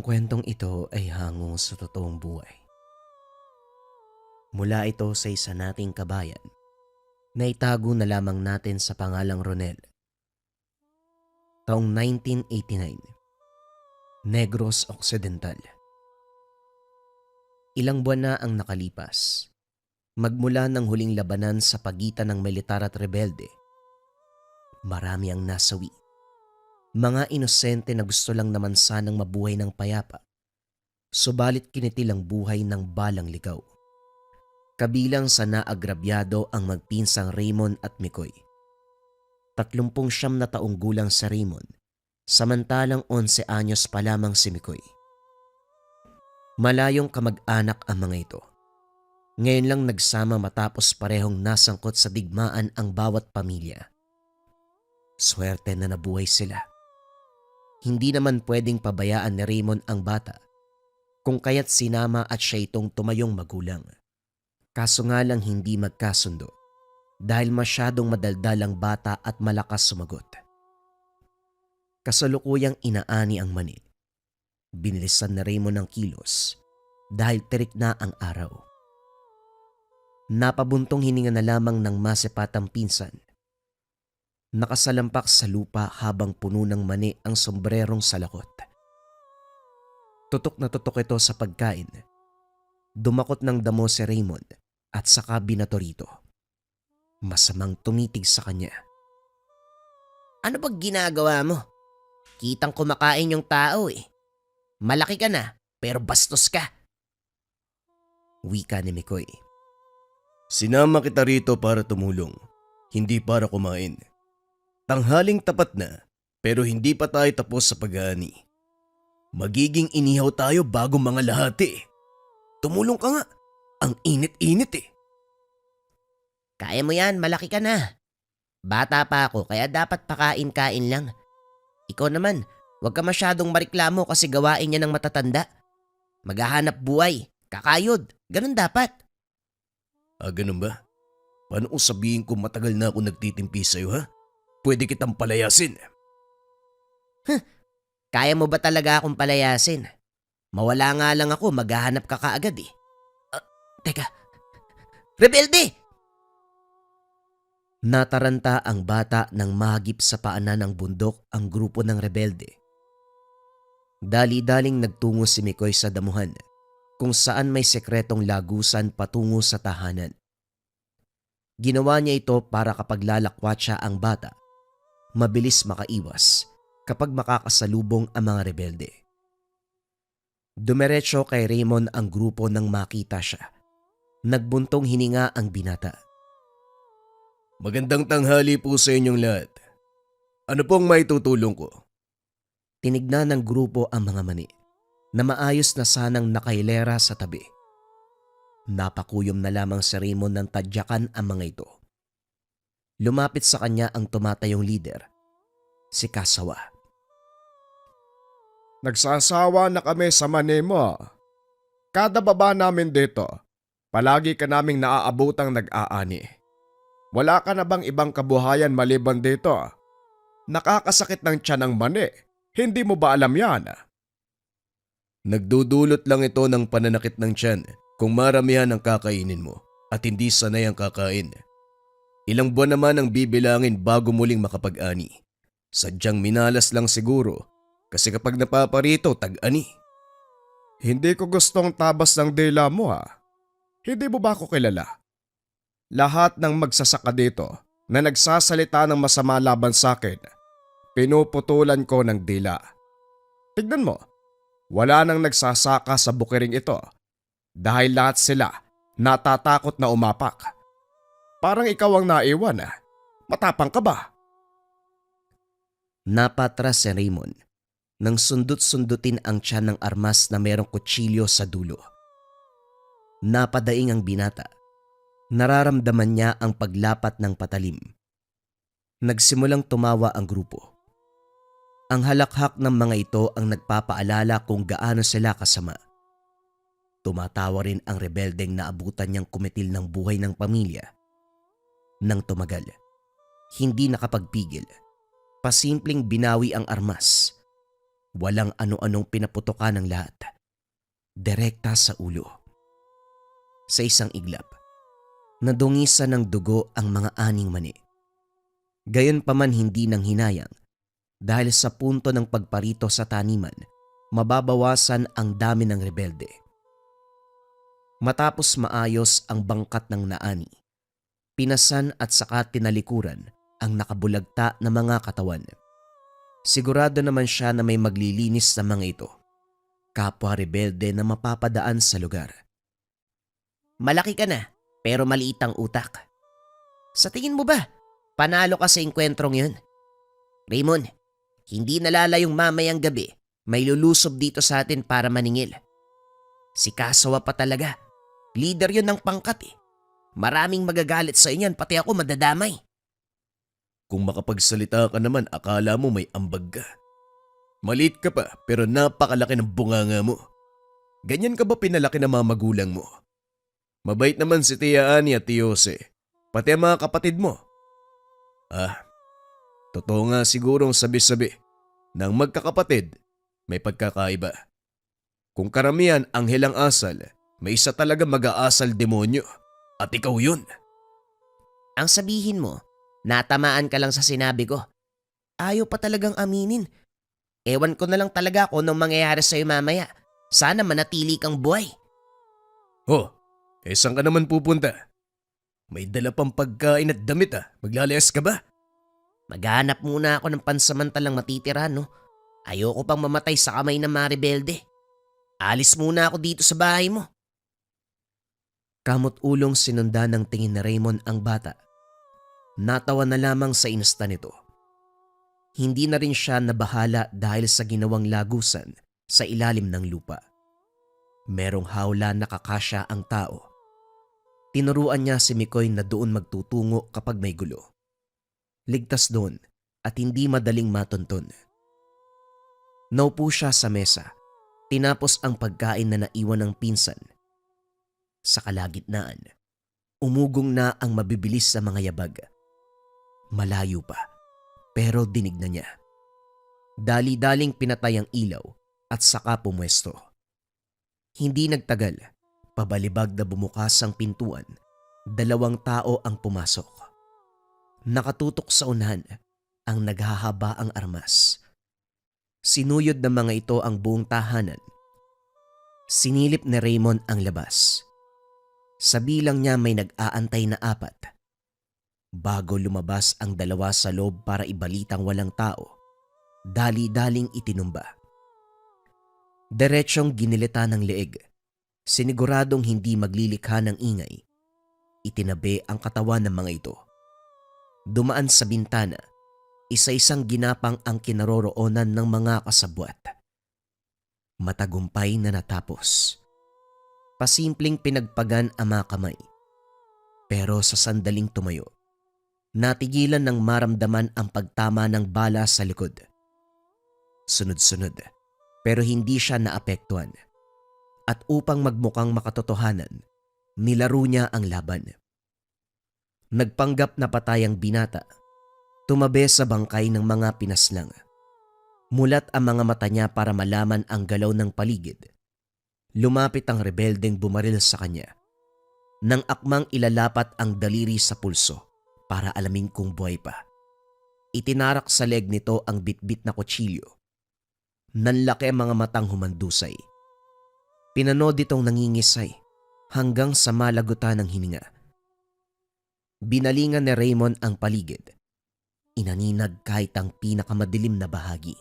Ang kwentong ito ay hango sa totoong buhay. Mula ito sa isa nating kabayan na itago na lamang natin sa pangalang Ronel. Taong 1989, Negros Occidental. Ilang buwan na ang nakalipas. Magmula ng huling labanan sa pagitan ng militar at rebelde, marami ang nasawi. Mga inosente na gusto lang naman sanang mabuhay ng payapa, subalit kinitil ang buhay ng balang ligaw. Kabilang sa naagrabyado ang magpinsang Raymond at Mikoy. 39 na taong gulang sa Raymond, samantalang 11 anyos pa lamang si Mikoy. Malayong kamag-anak ang mga ito. Ngayon lang nagsama matapos parehong nasangkot sa digmaan ang bawat pamilya. Swerte na nabuhay sila. Hindi naman pwedeng pabayaan ni Raymond ang bata, kung kaya't sinama at siya itong tumayong magulang. Kaso nga lang hindi magkasundo dahil masyadong madaldal ang bata at malakas sumagot. Kasalukuyang inaani ang mani. Binilisan na Raymond ang kilos dahil tirik na ang araw. Napabuntong hininga na lamang ng masipatang pinsan. Nakasalampak sa lupa habang puno ng mani ang sombrerong salakot. Tutok na tutok ito sa pagkain. Dumakot ng damo si Raymond at saka binato rito. Masamang tumitig sa kanya. Ano ba ginagawa mo? Kitang kumakain yung tao eh. Malaki ka na, pero bastos ka. Wika ni Mikoy. Sinama kita rito para tumulong, hindi para kumain. Tanghaling tapat na, pero hindi pa tayo tapos sa pag-aani. Magiging inihaw tayo bago mga lahati. Tumulong ka nga, ang init-init eh. Kaya mo yan, malaki ka na. Bata pa ako, kaya dapat pakain-kain lang. Ikaw naman, huwag ka masyadong mariklamo kasi gawain niya ng matatanda. Maghahanap buhay, kakayod, ganun dapat. Ganun ba? Paano kung sabihin ko matagal na ako nagtitimpi sa'yo ha? Pwede kitang palayasin. Kaya mo ba talaga akong palayasin? Mawala nga lang ako, maghahanap ka kaagad eh. Teka, rebelde! Nataranta ang bata nang mahagip sa paanan ng bundok ang grupo ng rebelde. Dali-daling nagtungo si Mikoy sa damuhan kung saan may sekretong lagusan patungo sa tahanan. Ginawa niya ito para kapag lalakwat siya ang bata, mabilis makaiwas kapag makakasalubong ang mga rebelde. Dumiretso kay Raymond ang grupo nang makita siya. Nagbuntong hininga ang binata. Magandang tanghali po sa inyong lahat. Ano pong may tutulong ko? Tinignan ng grupo ang mga mani na maayos na sanang nakailera sa tabi. Napakuyom na lamang si Raymond ng tadyakan ang mga ito. Lumapit sa kanya ang tumatayong leader, si Kasawa. Nagsasawa na kami sa mani mo. Kada baba namin dito, palagi ka naming naaabutang nag-aani. Wala ka na bang ibang kabuhayan maliban dito? Nakakasakit ng tiyan ng mani. Hindi mo ba alam yan? Nagdudulot lang ito ng pananakit ng tiyan kung maramihan ang kakainin mo at hindi sanay ang kakain. Ilang buwan naman ang bibilangin bago muling makapag-ani. Sadyang minalas lang siguro kasi kapag napaparito tag-ani. Hindi ko gustong tabas ng dila mo ha. Hindi mo ba ako kilala? Lahat ng magsasaka dito na nagsasalita ng masama laban sa akin, pinuputulan ko ng dila. Tignan mo, wala nang nagsasaka sa bukiring ito dahil lahat sila natatakot na umapak. Parang ikaw ang naiwan ah. Matapang ka ba? Napatras si Raymond nang sundot-sundutin ang tiyan ng armas na merong kutsilyo sa dulo. Napadaing ang binata. Nararamdaman niya ang paglapat ng patalim. Nagsimulang tumawa ang grupo. Ang halakhak ng mga ito ang nagpapaalala kung gaano sila kasama. Tumatawa rin ang rebeldeng naabutan niyang kumitil ng buhay ng pamilya. Nang tumagal, hindi nakapagpigil. Pasimpleng binawi ang armas. Walang ano-anong pinaputokan ng lahat. Direkta sa ulo. Sa isang iglap, nadungisan ng dugo ang mga aning mani. Gayunpaman hindi nang hinayang dahil sa punto ng pagparito sa taniman, mababawasan ang dami ng rebelde. Matapos maayos ang bangkat ng naani, pinasan at saka tinalikuran ang nakabulagta na mga katawan. Sigurado naman siya na may maglilinis sa mga ito. Kapwa rebelde na mapapadaan sa lugar. Malaki ka na, pero maliit ang utak. Sa tingin mo ba, panalo ka sa engkwentrong yun? Raymond, hindi nalalayong mamayang gabi, may lulusob dito sa atin para maningil. Si Kasawa pa talaga. Leader yun ng pangkat eh. Maraming magagalit sa inyan, pati ako madadamay. Kung makapagsalita ka naman, akala mo may ambag ka. Maliit ka pa pero napakalaki ng bunganga mo. Ganyan ka ba pinalaki ng mga magulang mo? Mabait naman si Tia Ani at Tio Jose, pati ang mga kapatid mo. Totoo nga sigurong sabi-sabi ng magkakapatid may pagkakaiba. Kung karamihan anghel ang asal, may isa talaga mag-aasal demonyo at ikaw yun. Ang sabihin mo, natamaan ka lang sa sinabi ko. Ayaw pa talagang aminin. Ewan ko na lang talaga kung anong mangyayari sa'yo mamaya. Sana manatili kang buhay. Saan ka naman pupunta? May dala pang pagkain at damit Maglalayas ka ba? Maghanap muna ako ng pansamantalang matitira, no? Ayoko pang mamatay sa kamay ng mga rebelde. Alis muna ako dito sa bahay mo. Kamot-ulong sinundan ng tingin ni Raymond ang bata. Natawa na lamang sa inasta nito. Hindi na rin siya nabahala dahil sa ginawang lagusan sa ilalim ng lupa. Merong hawla na kakasya ang tao. Tinuruan niya si Mikoy na doon magtutungo kapag may gulo. Ligtas doon at hindi madaling matunton. Naupo siya sa mesa, tinapos ang pagkain na naiwan ng pinsan. Sa kalagitnaan, umugong na ang mabibilis sa mga yabag. Malayo pa, pero dinig na niya. Dali-daling pinatay ang ilaw at saka pumwesto. Hindi nagtagal, pabalibag na bumukas ang pintuan, 2 tao ang pumasok. Nakatutok sa unahan ang naghahaba ang armas. Sinuyod ng mga ito ang buong tahanan. Sinilip ni Raymond ang labas. Sa bilang niya may nag-aantay na 4. Bago lumabas ang 2 sa loob para ibalitang walang tao, dali-daling itinumba. Diretsyong ginilita ng leeg, siniguradong hindi maglilikha ng ingay. Itinabi ang katawan ng mga ito. Dumaan sa bintana, isa-isang ginapang ang kinaroroonan ng mga kasabwat. Matagumpay na natapos. Pasimpleng pinagpagan ang mga kamay. Pero sa sandaling tumayo, natigilan ng maramdaman ang pagtama ng bala sa likod. Sunod-sunod, pero hindi siya naapektuhan. At upang magmukhang makatotohanan, nilaro niya ang laban. Nagpanggap na patay ang binata, tumabi sa bangkay ng mga pinaslang. Mulat ang mga mata niya para malaman ang galaw ng paligid. Lumapit ang rebeldeng bumaril sa kanya. Nang akmang ilalapat ang daliri sa pulso para alamin kung buhay pa. Itinarak sa leg nito ang bitbit na kutsilyo. Nanlaki ang mga matang humandusay. Pinanood itong nangingisay hanggang sa malagutan ng hininga. Binalingan ni Raymond ang paligid. Inaninag kahit ang pinakamadilim na bahagi.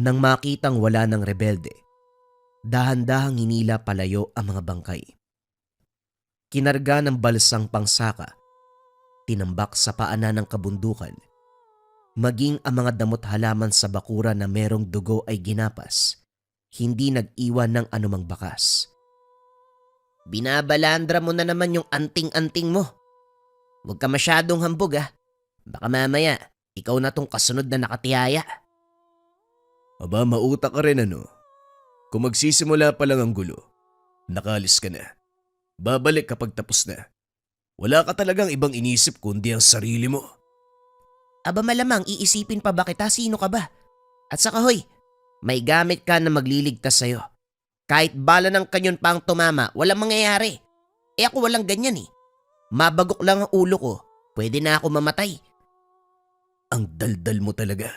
Nang makitang wala ng rebelde, dahan-dahang hinila palayo ang mga bangkay. Kinarga ng balsang pangsaka, tinambak sa paanan ng kabundukan, maging ang mga damot halaman sa bakura na merong dugo ay ginapas, hindi nag-iwan ng anumang bakas. Binabalandra mo na naman yung anting-anting mo. Huwag ka masyadong hambog Baka mamaya, ikaw na tong kasunod na nakatiyaya. Aba, mautak ka rin Kung magsisimula pa lang ang gulo, nakalis ka na. Babalik kapag tapos na. Wala ka talagang ibang inisip kundi ang sarili mo. Aba malamang iisipin pa ba kita, sino ka ba? At saka hoy, May gamit ka na magliligtas sa'yo. Kahit bala ng kanyon pa ang tumama, walang mangyayari. Ako walang ganyan eh. Mabagok lang ang ulo ko, pwede na ako mamatay. Ang daldal mo talaga.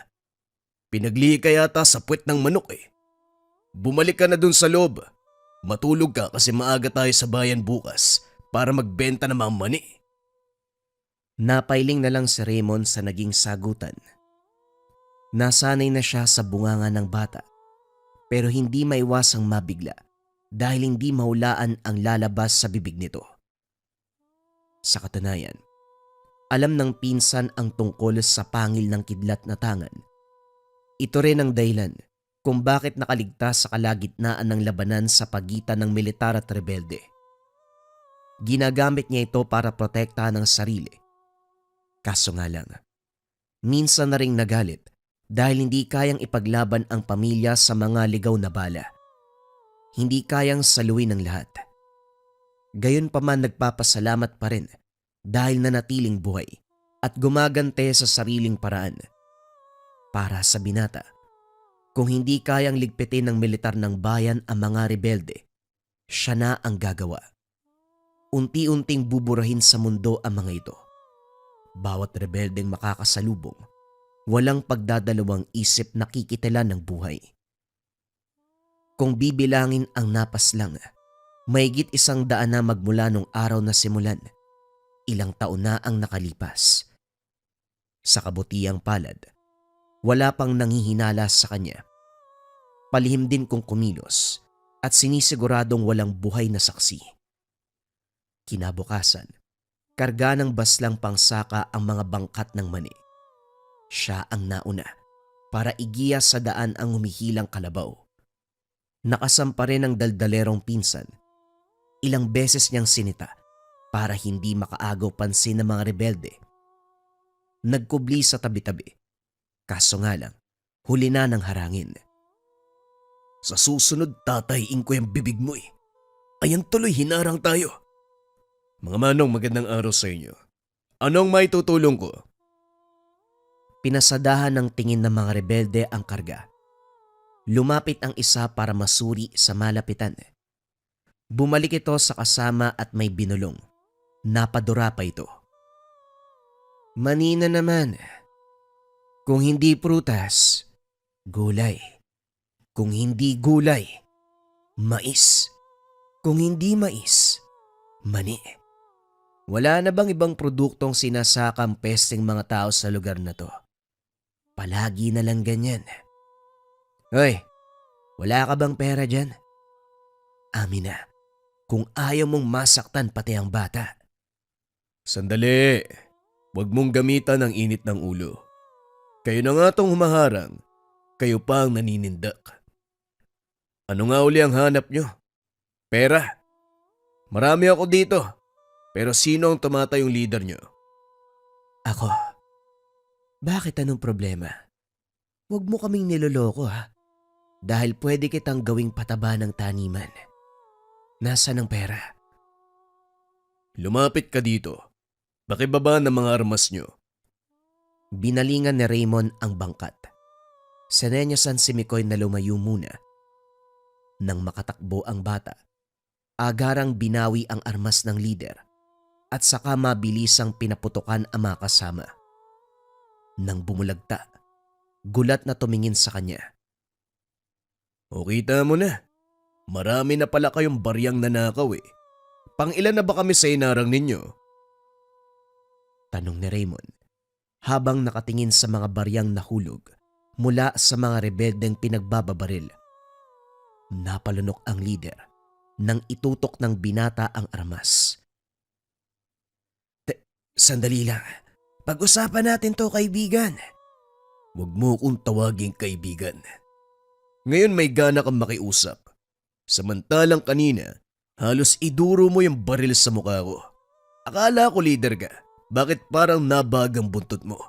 Pinaglihi ka yata sa puwet ng manok eh. Bumalik ka na dun sa loob. Matulog ka kasi maaga tayo sa bayan bukas para magbenta ng mga mani. Napailing na lang si Raymond sa naging sagutan. Nasanay na siya sa bunganga ng bata, pero hindi maiwasang mabigla dahil hindi mahulaan ang lalabas sa bibig nito. Sa katunayan, alam ng pinsan ang tungkol sa pangil ng kidlat na tangan. Ito rin ang dahilan kung bakit nakaligtas sa kalagitnaan ng labanan sa pagitan ng militar at rebelde. Ginagamit niya ito para protektahan ang sarili. Kaso nga lang, minsan na ring nagalit dahil hindi kayang ipaglaban ang pamilya sa mga ligaw na bala. Hindi kayang saluin ang lahat. Gayunpaman nagpapasalamat pa rin dahil nanatiling buhay at gumagante sa sariling paraan. Para sa binata, kung hindi kayang ligpitin ng militar ng bayan ang mga rebelde, siya na ang gagawa. Unti-unting buburahin sa mundo ang mga ito. Bawat rebeldeng makakasalubong, walang pagdadalawang isip na kikitilan ng buhay. Kung bibilangin ang napaslang, mahigit 100 na magmula nung araw na simulan. Ilang taon na ang nakalipas. Sa kabutiang palad, wala pang nanghihinala sa kanya. Palihim din kung kumilos at sinisiguradong walang buhay na saksi. Kinabukasan, karga ng baslang pangsaka ang mga bangkat ng mani. Siya ang nauna para igiya sa daan ang humihilang kalabaw. Nakasampa rin ang daldalerong pinsan. Ilang beses niyang sinita para hindi makaagaw pansin ng mga rebelde. Nagkubli sa tabi-tabi. Kaso nga lang, huli na ng harangin. Sa susunod tatayin ko yung bibig mo eh. Ayan tuloy hinarang tayo. Mga manong, magandang araw sa inyo. Anong may tutulong ko? Pinasadahan ng tingin ng mga rebelde ang karga. Lumapit ang isa para masuri sa malapitan. Bumalik ito sa kasama at may binulong. Napadura pa ito. Manina naman. Kung hindi prutas, gulay. Kung hindi gulay, mais. Kung hindi mais, mani. Wala na bang ibang produktong sinasakang pesteng mga tao sa lugar na to? Palagi na lang ganyan. Hoy, wala ka bang pera dyan? Amin na, kung ayaw mong masaktan pati ang bata. Sandali. Huwag mong gamitan ang init ng ulo. Kayo na nga tong humaharang. Kayo pa ang naninindak. Ano nga uli ang hanap nyo? Pera. Marami ako dito. Pero sino ang tumatayong leader nyo? Ako. Bakit anong problema? Huwag mo kaming niloloko ha. Dahil pwede kitang gawing pataba ng taniman. Nasaan ang pera? Lumapit ka dito. Pakibaba ng mga armas nyo. Binalingan ni Raymond ang bangkat. Sinenyasan si Mikoy na lumayo muna. Nang makatakbo ang bata, agarang binawi ang armas ng lider at saka mabilisang pinaputukan ang mga kasama. Nang bumulagta, gulat na tumingin sa kanya. O kita mo na. Marami na pala kayong baryang nanakaw eh. Pang-ilan na ba kami sa inarang ninyo? Tanong ni Raymond habang nakatingin sa mga baryang nahulog mula sa mga rebeldeng pinagbababaril. Napalunok ang lider nang itutok ng binata ang armas. Sandali lang. Pag-usapan natin to, kaibigan. Huwag mo kong tawaging kaibigan. Ngayon may gana kang makiusap. Samantalang kanina, halos iduro mo yung baril sa mukha ko. Akala ko leader ka. Bakit parang nabagang buntot mo?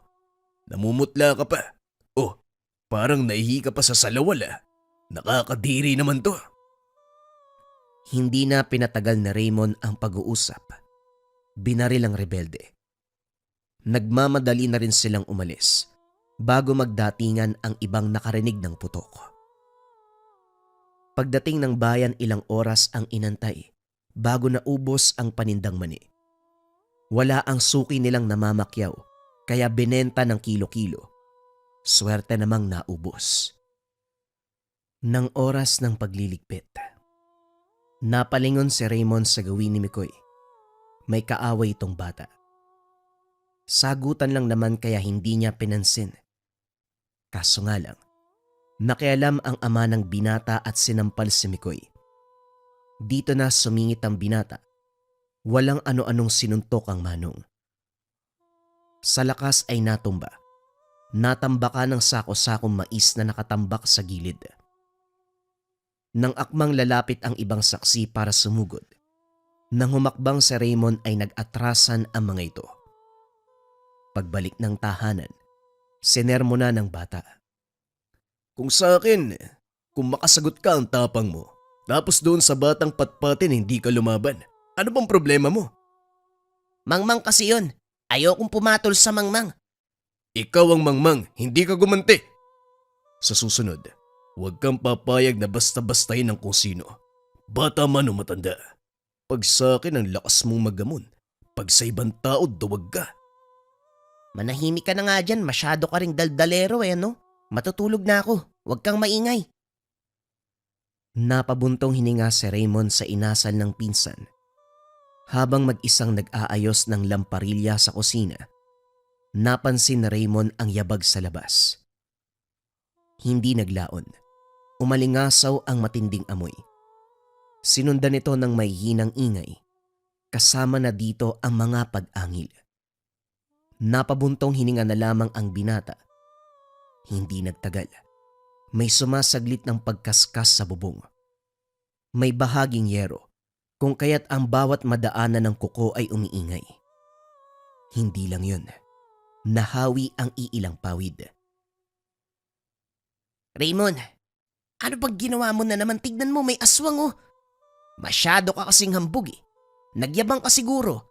Namumutla ka pa. Oh, parang naihi ka pa sa salawala. Nakakadiri naman to. Hindi na pinatagal na Raymond ang pag-uusap. Binaril ang rebelde. Nagmamadali na rin silang umalis bago magdatingan ang ibang nakarinig ng putok. Pagdating ng bayan, ilang oras ang inantay bago naubos ang panindang mani. Wala ang suki nilang namamakyaw kaya binenta ng kilo-kilo. Swerte namang naubos. Nang oras ng pagliligpit, napalingon si Raymond sa gawin ni Mikoy. May kaaway itong bata. Sagutan lang naman kaya hindi niya pinansin. Kaso nga lang, nakialam ang ama ng binata at sinampal si Mikoy. Dito na sumingit ang binata. Walang ano-anong sinuntok ang manong. Sa lakas ay natumba. Natambaka ng sako-sakong mais na nakatambak sa gilid. Nang akmang lalapit ang ibang saksi para sumugod, nang humakbang si Raymond ay nag-atrasan ang mga ito. Pagbalik ng tahanan, sinermona ng bata. Kung sa akin, kung makasagot ka ang tapang mo, tapos doon sa batang patpatin hindi ka lumaban, ano bang problema mo? Mangmang kasi yun. Ayokong pumatol sa mangmang. Ikaw ang mangmang, hindi ka gumanti. Sa susunod, huwag kang papayag na basta-bastahin ng kung sino. Bata man o matanda. Pag sa akin ang lakas mong magamon, pag sa ibang tao duwag ka. Manahimik ka na nga dyan. Masyado ka ring daldalero no? Matutulog na ako. Huwag kang maingay. Napabuntong hininga si Raymond sa inasal ng pinsan. Habang mag-isang nag-aayos ng lamparilla sa kusina, napansin na Raymond ang yabag sa labas. Hindi naglaon. Umalingasaw ang matinding amoy. Sinundan ito ng may hinang ingay. Kasama na dito ang mga pag-angil. Napabuntong hininga na lamang ang binata. Hindi nagtagal. May sumasaglit ng pagkaskas sa bubong. May bahaging yero, kung kaya't ang bawat madaanan ng kuko ay umiingay. Hindi lang yun. Nahawi ang iilang pawid. Raymond, ano bang ginawa mo na naman? Tignan mo, may aswang Masyado ka kasing hambog Nagyabang ka siguro.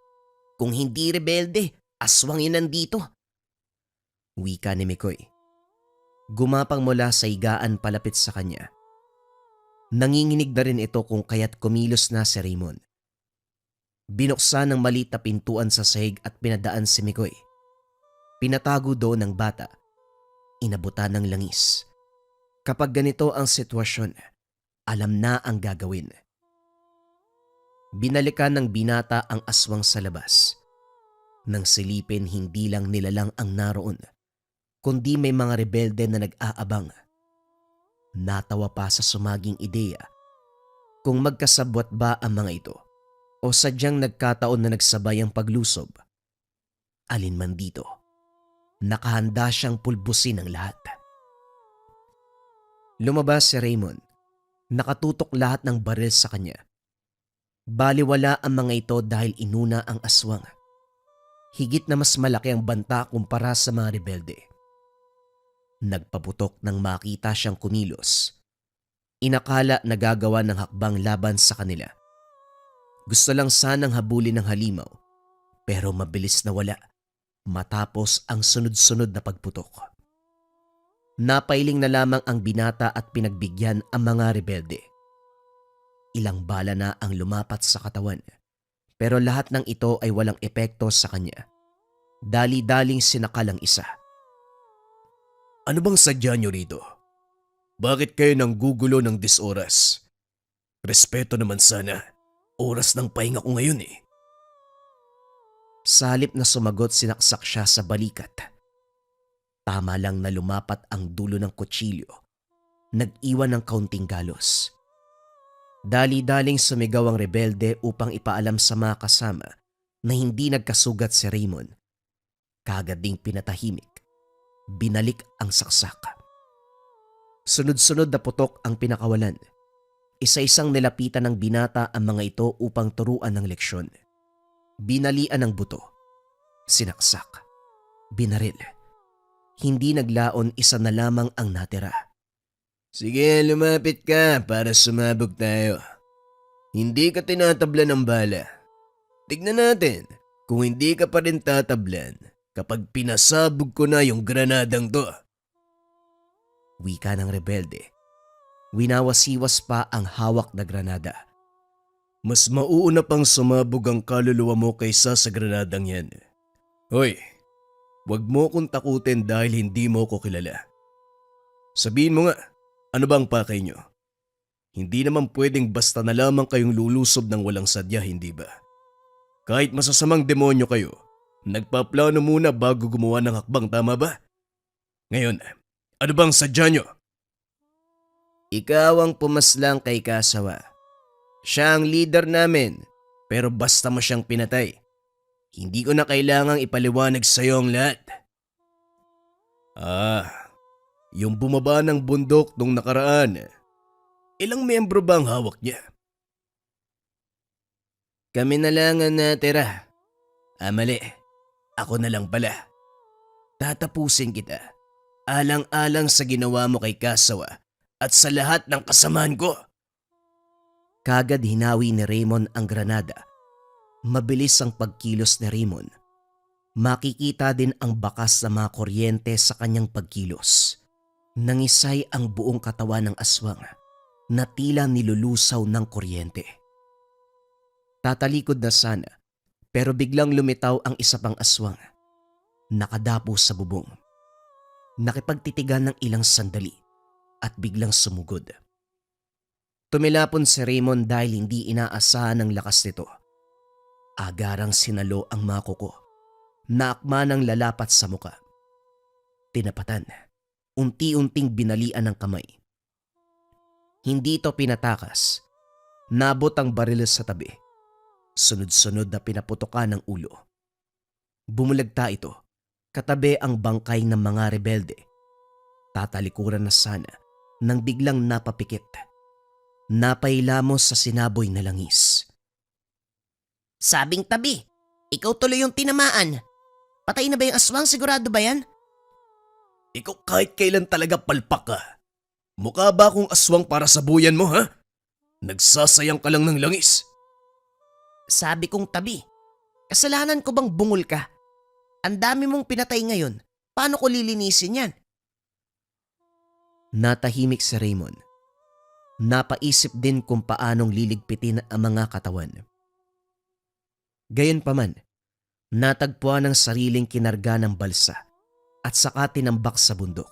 Kung hindi rebelde, aswang yun nandito. Wika ni Mikoy. Gumapang mula sa higaan palapit sa kanya. Nanginginig na rin ito kung kaya't kumilos na si Raymond. Binuksan ng maliit na pintuan sa sahig at pinadaan si Mikoy. Pinatago doon ng bata. Inabutan ng langis. Kapag ganito ang sitwasyon, alam na ang gagawin. Binalikan ng binata ang aswang sa labas. Nang silipin, hindi lang nilalang ang naroon, kundi may mga rebelde na nag-aabang. Natawa pa sa sumaging ideya kung magkasabwat ba ang mga ito o sadyang nagkataon na nagsabay ang paglusob. Alin man dito, nakahanda siyang pulbusin ang lahat. Lumabas si Raymond. Nakatutok lahat ng baril sa kanya. Baliwala ang mga ito dahil inuna ang aswang. Higit na mas malaki ang banta kumpara sa mga rebelde. Nagpaputok nang makita siyang kumilos. Inakala na gagawa ng hakbang laban sa kanila. Gusto lang sanang habulin ng halimaw, pero mabilis na wala matapos ang sunod-sunod na pagputok. Napailing na lamang ang binata at pinagbigyan ang mga rebelde. Ilang bala na ang lumapat sa katawan, pero lahat ng ito ay walang epekto sa kanya. Dali-daling sinakal ang isa. Ano bang sadya nyo rito? Bakit kayo nanggugulo ng disoras? Respeto naman sana. Oras ng pahinga ko ngayon Sa halip na sumagot, sinaksak siya sa balikat. Tama lang na lumapat ang dulo ng kutsilyo. Nag-iwan ng kaunting galos. Dali-daling sumigaw ang rebelde upang ipaalam sa mga kasama na hindi nagkasugat si Raymond. Kaagad ding pinatahimik. Binalik ang saksak. Sunod-sunod na putok ang pinakawalan. Isa-isang nilapitan ng binata ang mga ito upang turuan ng leksyon. Binalian ng buto. Sinaksak. Binaril. Hindi naglaon, isa na lamang ang natira. Sige, lumapit ka para sumabog tayo. Hindi ka tinatablan ng bala. Tignan natin kung hindi ka pa rin tatablan kapag pinasabog ko na yung granadang to. Wika ng rebelde. Winawasiwas pa ang hawak na granada. Mas mauuna pang sumabog ang kaluluwa mo kaysa sa granadang yan. Hoy, wag mo kong takutin dahil hindi mo ko kilala. Sabihin mo nga, ano ba ang pakay nyo? Hindi naman pwedeng basta na lamang kayong lulusob ng walang sadya, hindi ba? Kahit masasamang demonyo kayo, nagpaplano muna bago gumawa ng hakbang, tama ba? Ngayon, ano bang sadya nyo? Ikaw ang pumaslang kay Kasawa. Siya ang leader namin, pero basta mo siyang pinatay. Hindi ko na kailangang ipaliwanag sa'yo ang lahat. Yung bumaba ng bundok nung nakaraan. Ilang miyembro ba ang hawak niya? Kami na lang ang natira. Mali. Ako na lang pala. Tatapusin kita. Alang-alang sa ginawa mo kay Kasawa at sa lahat ng kasamaan ko. Kagad hinawi ni Raymond ang granada. Mabilis ang pagkilos ni Raymond. Makikita din ang bakas na mga kuryente sa kanyang pagkilos. Nangisay ang buong katawan ng aswang na tila nilulusaw ng kuryente. Tatalikod na sana pero biglang lumitaw ang isa pang aswang. Nakadapo sa bubong. Nakipagtitigan ng ilang sandali at biglang sumugod. Tumilapon si Raymond dahil hindi inaasahan ang lakas nito. Agarang sinalo ang mga kuko. Naakma ng lalapat sa muka. Tinapatan. Unti-unting binalian ng kamay. Hindi ito pinatakas. Nabot ang baril sa tabi. Sunod-sunod na pinaputokan ng ulo. Bumulagta ito. Katabi ang bangkay ng mga rebelde. Tatalikuran na sana nang biglang napapikit. Napailamos sa sinaboy na langis. Sabing tabi, ikaw tuloy yung tinamaan. Patay na ba yung aswang? Sigurado ba yan? Ikaw kahit kailan talaga palpak ka. Mukha ba akong aswang para sa buyan mo, ha? Nagsasayang ka lang ng langis. Sabi kong tabi. Kasalanan ko bang bungol ka? Ang dami mong pinatay ngayon. Paano ko lilinisin yan? Natahimik si Raymond. Napaisip din kung paanong liligpitin ang mga katawan. Gayunpaman, natagpuan ang sariling kinarga ng balsa at saka tinambak sa bundok.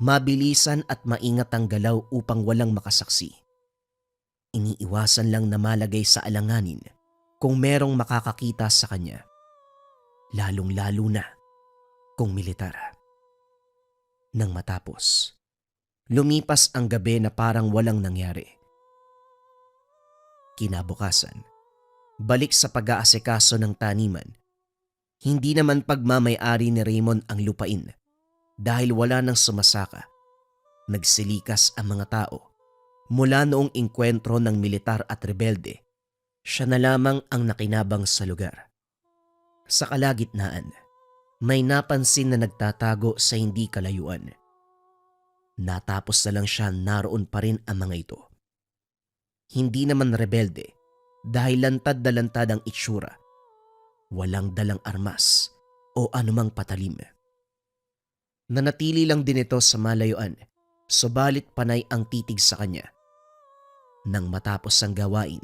Mabilisan at maingat ang galaw upang walang makasaksi. Iniiwasan lang na malagay sa alanganin kung merong makakakita sa kanya. Lalong-lalo na kung militar. Nang matapos, lumipas ang gabi na parang walang nangyari. Kinabukasan, balik sa pag-aasikaso ng taniman. Hindi naman pagmamay-ari ni Raymond ang lupain dahil wala nang sumasaka. Nagsilikas ang mga tao. Mula noong inkwentro ng militar at rebelde, siya na lamang ang nakinabang sa lugar. Sa kalagitnaan, may napansin na nagtatago sa hindi kalayuan. Natapos na lang siya, naroon pa rin ang mga ito. Hindi naman rebelde dahil lantad na lantad ang itsura. Walang dalang armas o anumang patalim. Nanatili lang din ito sa malayuan, subalit panay ang titig sa kanya. Nang matapos ang gawain,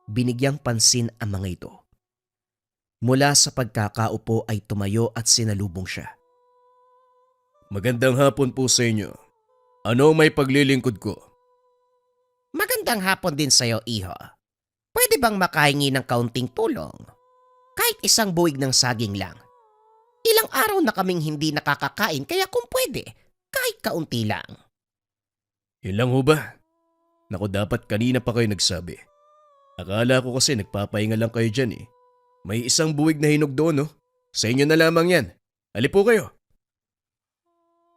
binigyang pansin ang mga ito. Mula sa pagkakaupo ay tumayo at sinalubong siya. Magandang hapon po sa inyo. Ano may paglilingkod ko? Magandang hapon din sa'yo, iho. Pwede bang makahingi ng kaunting tulong? Kahit isang buwig ng saging lang. Ilang araw na kaming hindi nakakakain kaya kung pwede, kahit kaunti lang. Yun lang ho ba? Naku, dapat kanina pa kayo nagsabi. Akala ko kasi nagpapahinga lang kayo dyan eh. May isang buwig na hinog doon, no? Sa inyo na lamang yan. Ali po kayo.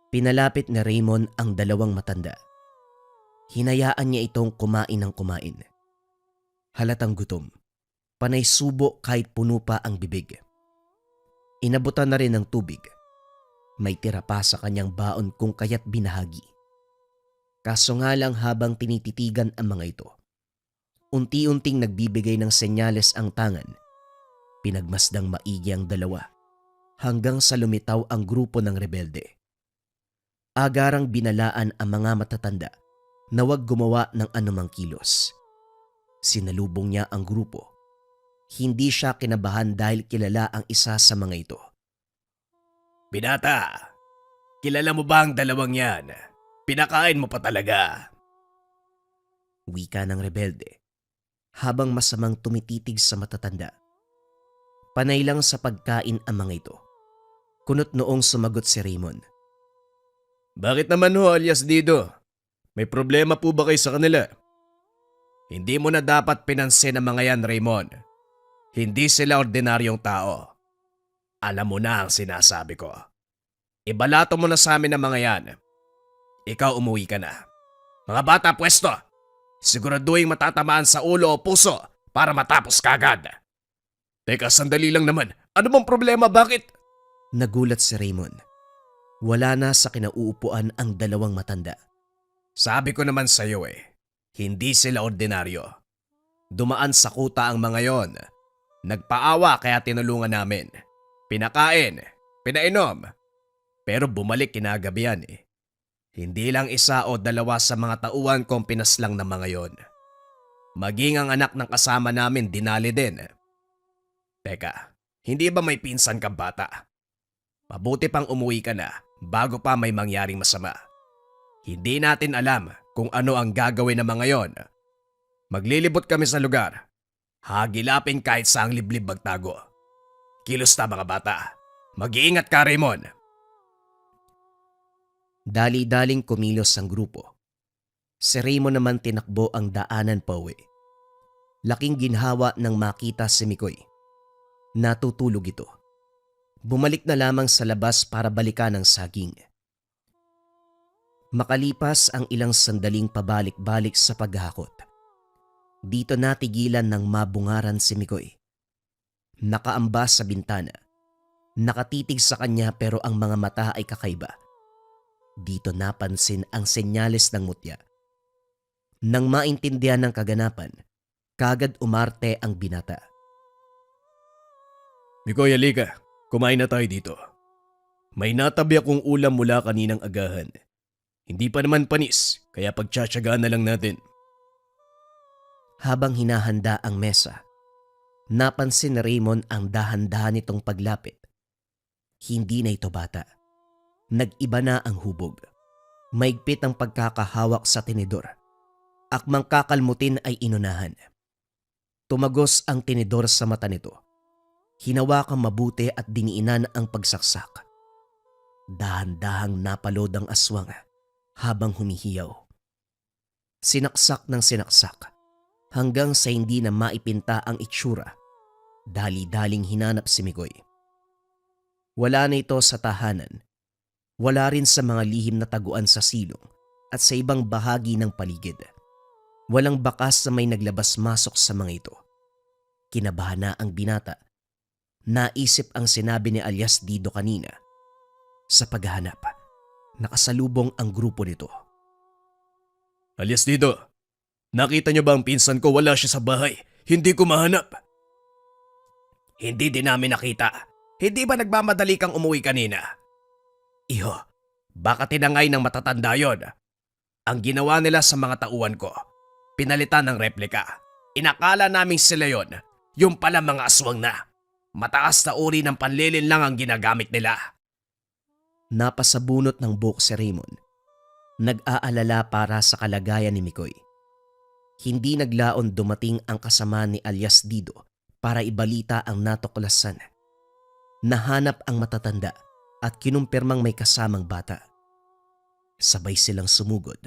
Pinalapit ni Raymond ang dalawang matanda. Hinayaan niya itong kumain ng kumain. Halatang gutom. Panay subo kahit puno pa ang bibig. Inabutan na rin ng tubig. May tira pa sa kanyang baon kung kaya't binahagi. Kaso nga lang habang tinititigan ang mga ito, unti-unting nagbibigay ng senyales ang tangan. Pinagmasdang maigi ang dalawa hanggang sa lumitaw ang grupo ng rebelde. Agarang binalaan ang mga matatanda na huwag gumawa ng anumang kilos. Sinalubong niya ang grupo. Hindi siya kinabahan dahil kilala ang isa sa mga ito. Binata, kilala mo ba ang dalawang yan? Pinakain mo pa talaga. Wika ng rebelde, habang masamang tumititig sa matatanda. Panay lang sa pagkain ang mga ito. Kunot noong sumagot si Raymond. Bakit naman ho, alias Dido? May problema po ba kayo sa kanila? Hindi mo na dapat pinansin ang mga yan, Raymond. Hindi sila ordinaryong tao. Alam mo na ang sinasabi ko. Ibalato mo na sa amin ang mga yan. Ikaw umuwi ka na. Mga bata, pwesto! Siguraduhin matatamaan sa ulo o puso para matapos kagad. Teka, sandali lang naman. Ano bang problema? Bakit? Nagulat si Raymond. Wala na sa kinauupuan ang dalawang matanda. Sabi ko naman sa iyo hindi sila ordinaryo. Dumaan sa kuta ang mga yon. Nagpaawa kaya tinulungan namin. Pinakain, pinainom. Pero bumalik kinagabihan Hindi lang isa o dalawa sa mga tauhan kong pinaslang ng mga yon. Maging ang anak ng kasama namin dinali din. Teka, hindi ba may pinsan kang bata? Mabuti pang umuwi ka na bago pa may mangyaring masama. Hindi natin alam kung ano ang gagawin ng mga yon. Maglilibot kami sa lugar. Hagilapin kahit saang liblib magtago. Kilusta mga bata. Mag-iingat ka, Raymond. Dali-daling kumilos ang grupo. Si Raymond naman tinakbo ang daanan pauwi. Laking ginhawa nang makita si Mikoy. Natutulog ito. Bumalik na lamang sa labas para balikan ang saging. Makalipas ang ilang sandaling pabalik-balik sa paghakot. Dito natigilan ng mabungaran si Mikoy. Nakaamba sa bintana. Nakatitig sa kanya pero ang mga mata ay kakaiba. Dito napansin ang senyales ng mutya. Nang maintindihan ng kaganapan, kagad umarte ang binata. Mikoy, halika. Kumain na tayo dito. May natabi akong ulam mula kaninang agahan. Hindi pa naman panis, kaya pagtsatsagaan na lang natin. Habang hinahanda ang mesa, napansin ni Raymond ang dahan-dahan nitong paglapit. Hindi na ito bata. Nag-iba na ang hubog. Maigpit ang pagkakahawak sa tinidor. Akmang kakalmutin ay inunahan. Tumagos ang tinidor sa mata nito. Hinawakang mabuti at diniinan ang pagsaksak. Dahan-dahang napalod ang aswang habang humihiyaw. Sinaksak ng sinaksak hanggang sa hindi na maipinta ang itsura. Dali-daling hinanap si Mikoy. Wala na ito sa tahanan. Wala rin sa mga lihim na taguan sa silong at sa ibang bahagi ng paligid. Walang bakas na may naglabas-masok sa mga ito. Kinabahan na ang binata. Naisip ang sinabi ni alias Dido kanina. Sa paghahanap, nakasalubong ang grupo nito. Alias Dido, nakita niyo ba ang pinsan ko? Wala siya sa bahay. Hindi ko mahanap. Hindi din namin nakita. Hindi ba nagmamadali kang umuwi kanina? Iho, baka tinangay ng matatanda yon. Ang ginawa nila sa mga tauhan ko, pinalitan ng replika. Inakala naming sila yon, yung pala mga aswang na. Mataas na uri ng panlilin lang ang ginagamit nila. Napasabunot ng buhok si Raymond. Nag-aalala para sa kalagayan ni Mikoy. Hindi naglaon dumating ang kasama ni alias Dido para ibalita ang natuklasan. Nahanap ang matatanda at kinumpirmang may kasamang bata. Sabay silang sumugod.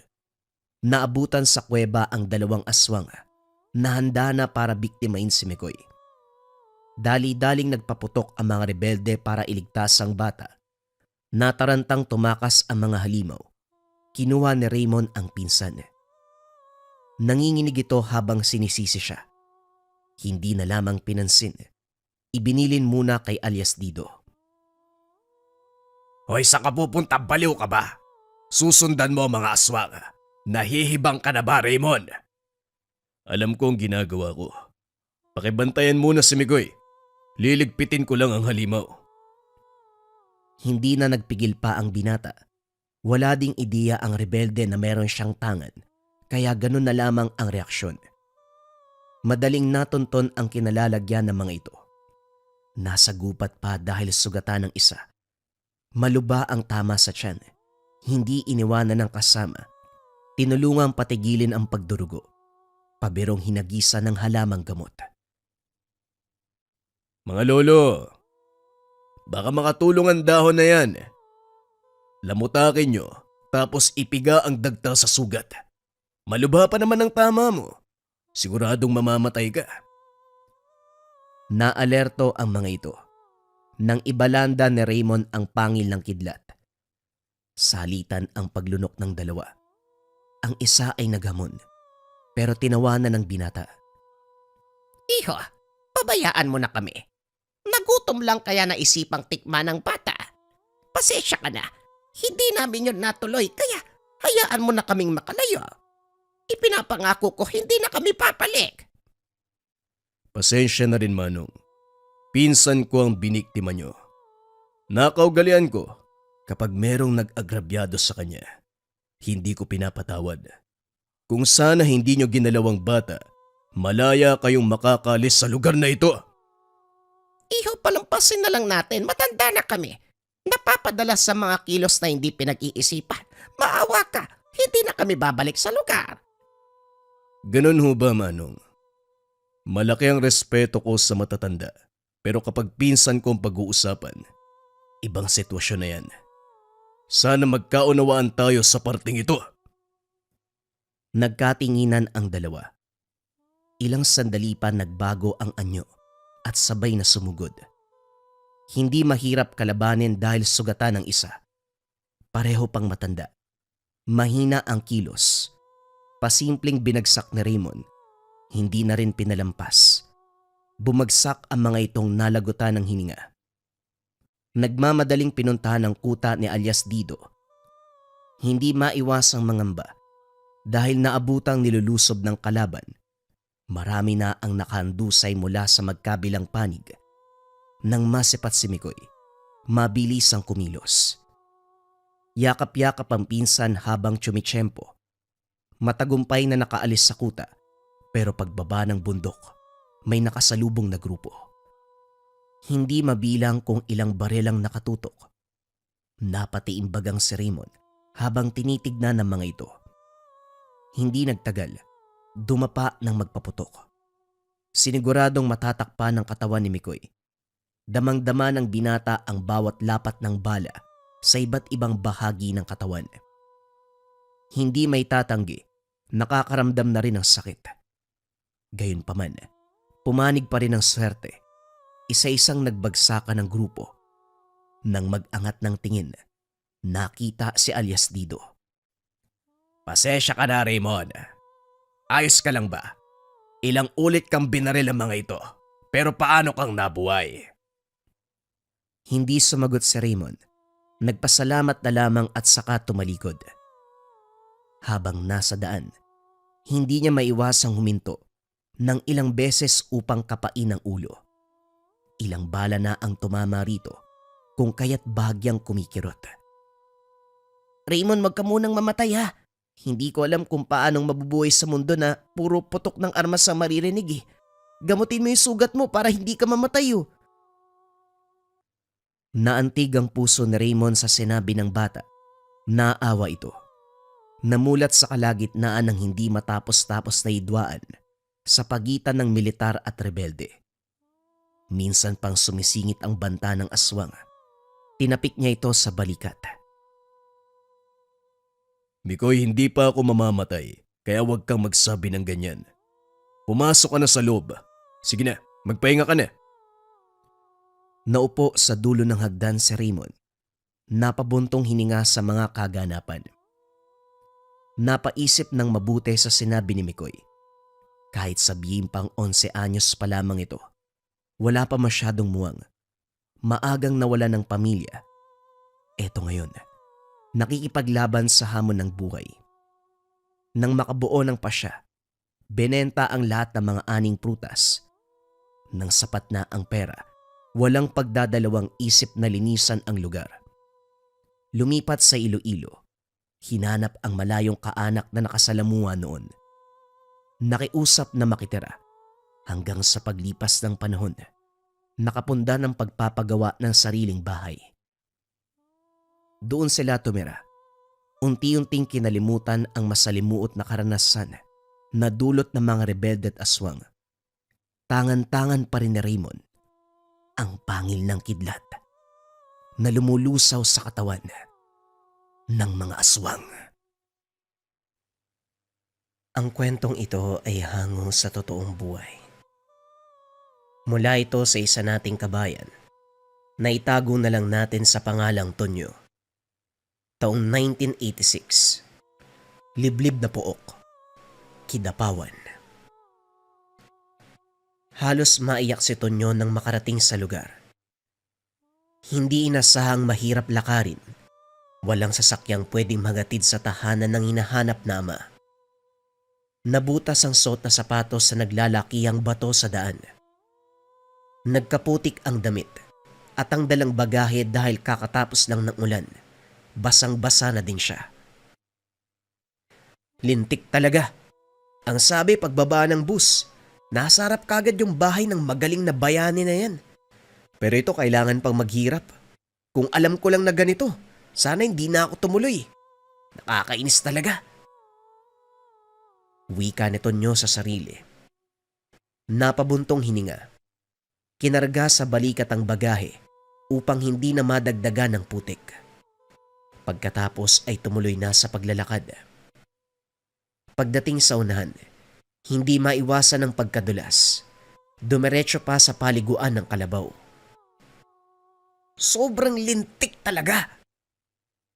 Naabutan sa kuweba ang dalawang aswang na handa na para biktimain si Mikoy. Dali-daling nagpaputok ang mga rebelde para iligtas ang bata. Natarantang tumakas ang mga halimaw. Kinuha ni Raymond ang pinsan. Nanginginig ito habang sinisisi siya. Hindi na lamang pinansin. Ibinilin muna kay alias Dido. Hoy, saan ka pupunta? Baliw ka ba? Susundan mo mga aswang. Nahihibang ka na ba, Raymond? Alam ko ang ginagawa ko. Pakibantayan muna si Mikoy. Liligpitin ko lang ang halimaw. Hindi na nagpigil pa ang binata. Wala ding ideya ang rebelde na meron siyang tangan kaya ganun na lamang ang reaksyon. Madaling natunton ang kinalalagyan ng mga ito. Nasa gupat pa dahil sugatan ng isa. Maluba ang tama sa tiyan. Hindi iniwanan ng kasama. Tinulungang patigilin ang pagdurugo. Pabirong hinagisa ng halamang gamot. Mga lolo, baka makatulong ang dahon na yan. Lamutakin nyo, tapos ipiga ang dagta sa sugat. Malubha pa naman ang tama mo. Siguradong mamamatay ka. Naalerto ang mga ito. Nang ibalanda ni Raymond ang pangil ng kidlat. Salitan ang paglunok ng dalawa. Ang isa ay naghamon, pero tinawanan ng binata. Iho, pabayaan mo na kami. Nagutom lang kaya naisipang tikman ng bata. Pasensya ka na. Hindi namin yun natuloy kaya hayaan mo na kaming makalayo. Ipinapangako ko hindi na kami papalik. Pasensya na rin, Manong. Pinsan ko ang biniktima nyo. Nakaugalian ko kapag merong nag-agrabyado sa kanya. Hindi ko pinapatawad. Kung sana hindi nyo ginalawang bata, malaya kayong makakalis sa lugar na ito. Iho, palampasin na lang natin. Matanda na kami. Napapadala sa mga kilos na hindi pinag-iisipan. Maawa ka. Hindi na kami babalik sa lugar. Ganun ho ba, Manong? Malaki ang respeto ko sa matatanda. Pero kapag pinsan ko ang pag-uusapan, ibang sitwasyon na yan. Sana magkaunawaan tayo sa parting ito. Nagkatinginan ang dalawa. Ilang sandali pa nagbago ang anyo at sabay na sumugod. Hindi mahirap kalabanin dahil sugatan ng isa. Pareho pang matanda. Mahina ang kilos. Pasimpleng binagsak ni Raymond. Hindi na rin pinalampas. Bumagsak ang mga itong nalagutan ng hininga. Nagmamadaling pinuntahan ang kuta ni alias Dido. Hindi maiwasang mangamba dahil naabutang nilulusob ng kalaban. Marami na ang nakahandusay mula sa magkabilang panig. Nang masipat si Mikoy, mabilis ang kumilos. Yakap-yakap ang pinsan habang tsumitsyempo. Matagumpay na nakaalis sa kuta pero pagbaba ng bundok, may nakasalubong na grupo. Hindi mabilang kung ilang baril ang nakatutok. Napatiimbag ang si Raymond habang tinitignan ng mga ito. Hindi nagtagal, dumapa ng magpaputok. Siniguradong matatakpan ng katawan ni Mikoy. Damang-dama ng binata ang bawat lapat ng bala sa iba't ibang bahagi ng katawan. Hindi may tatanggi, nakakaramdam na rin ng sakit. Gayunpaman, pumanig pa rin ang swerte. Isa-isang nagbagsakan ng grupo. Nang mag-angat ng tingin, nakita si alias Dido. Pasensya ka na, Raymond. Ayos ka lang ba? Ilang ulit kang binaril ang mga ito, pero paano kang nabuhay? Hindi sumagot si Raymond. Nagpasalamat na lamang at saka tumalikod. Habang nasa daan, hindi niya maiwasang huminto ng ilang beses upang kapain ang ulo. Ilang bala na ang tumama rito kung kaya't bahagyang kumikirot. Raymond, wag ka munang mamatay ha. Hindi ko alam kung paanong mabubuhay sa mundo na puro putok ng armas ang maririnig eh. Gamutin mo yung sugat mo para hindi ka mamatay oh. Naantig ang puso ni Raymond sa sinabi ng bata. Naawa ito. Namulat sa kalagitnaan ng hindi matapos-tapos na hidwaan sa pagitan ng militar at rebelde. Minsan pang sumisingit ang banta ng aswang. Tinapik niya ito sa balikat. Mikoy, hindi pa ako mamamatay, kaya huwag kang magsabi ng ganyan. Pumasok ka na sa loob. Sige na, magpahinga ka na. Naupo sa dulo ng hagdan si Raymond. Napabuntong hininga sa mga kaganapan. Napaisip ng mabuti sa sinabi ni Mikoy. Kahit sabihin pang 11 anyos pa lamang ito, wala pa masyadong muwang. Maagang nawala ng pamilya. Eto ngayon, nakikipaglaban sa hamon ng buhay. Nang makabuo ng pasya, benenta ang lahat ng mga aning prutas. Nang sapat na ang pera, walang pagdadalawang isip na linisan ang lugar. Lumipat sa Iloilo. Hinanap ang malayong kaanak na nakasalamuha noon. Nakiusap na makitira hanggang sa paglipas ng panahon, nakapunda ng pagpapagawa ng sariling bahay. Doon sila tumira. Unti-unting kinalimutan ang masalimuot na karanasan na dulot ng mga rebelde at aswang. Tangan-tangan pa rin ni Raymond ang pangil ng kidlat na lumulusaw sa katawan ng mga aswang. Ang kwentong ito ay hango sa totoong buhay. Mula ito sa isa nating kabayan na itago na lang natin sa pangalang Tonyo. Taong 1986. Liblib na Pook, Kidapawan. Halos maiyak si Tonyo nang makarating sa lugar. Hindi inasahang mahirap lakarin. Walang sasakyang pwedeng magatid sa tahanan ng hinahanap na ama. Nabutas ang suot na sapatos sa naglalakihang bato sa daan. Nagkaputik ang damit at ang dalang bagahe dahil kakatapos lang ng ulan. Basang-basa na din siya. Lintik talaga. Ang sabi pagbaba ng bus, nasa harap kagad yung bahay ng magaling na bayani na yan. Pero ito kailangan pang maghirap. Kung alam ko lang na ganito, sana hindi na ako tumuloy. Nakakainis talaga. Wika ni Tonyo sa sarili. Napabuntong hininga. Kinarga sa balikat ang bagahe upang hindi na madagdagan ng putik. Pagkatapos ay tumuloy na sa paglalakad. Pagdating sa unahan, hindi maiwasan ang pagkadulas. Dumiretso pa sa paliguan ng kalabaw. Sobrang lintik talaga.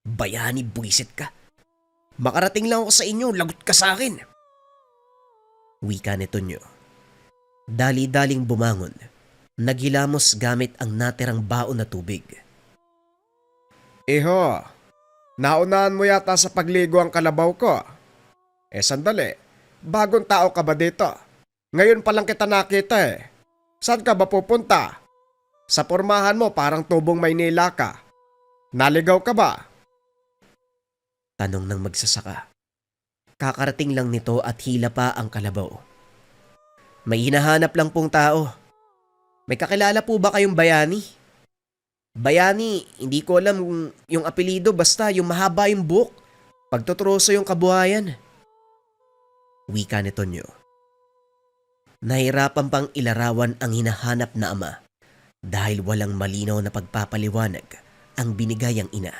Bayani, buwisit ka. Makarating lang ako sa inyo, lagot ka sa akin. Wika ni Tonyo. Dali-daling bumangon, naghilamos gamit ang natirang baon na tubig. Iho, naunahan mo yata sa pagligo ang kalabaw ko. Sandali, bagong tao ka ba dito? Ngayon pa lang kita nakita eh. Saan ka ba pupunta? Sa pormahan mo parang tubong Maynila ka. Naligaw ka ba? Tanong ng magsasaka. Kakarating lang nito at hila pa ang kalabaw. May hinahanap lang pong tao. May kakilala po ba kayong bayani? Bayani, hindi ko alam yung apelido basta yung mahaba yung buhok. Pagtutroso yung kabuhayan. Wika ni Tonyo. Nahirapan pang ilarawan ang hinahanap na ama dahil walang malinaw na pagpapaliwanag ang binigay ang ina.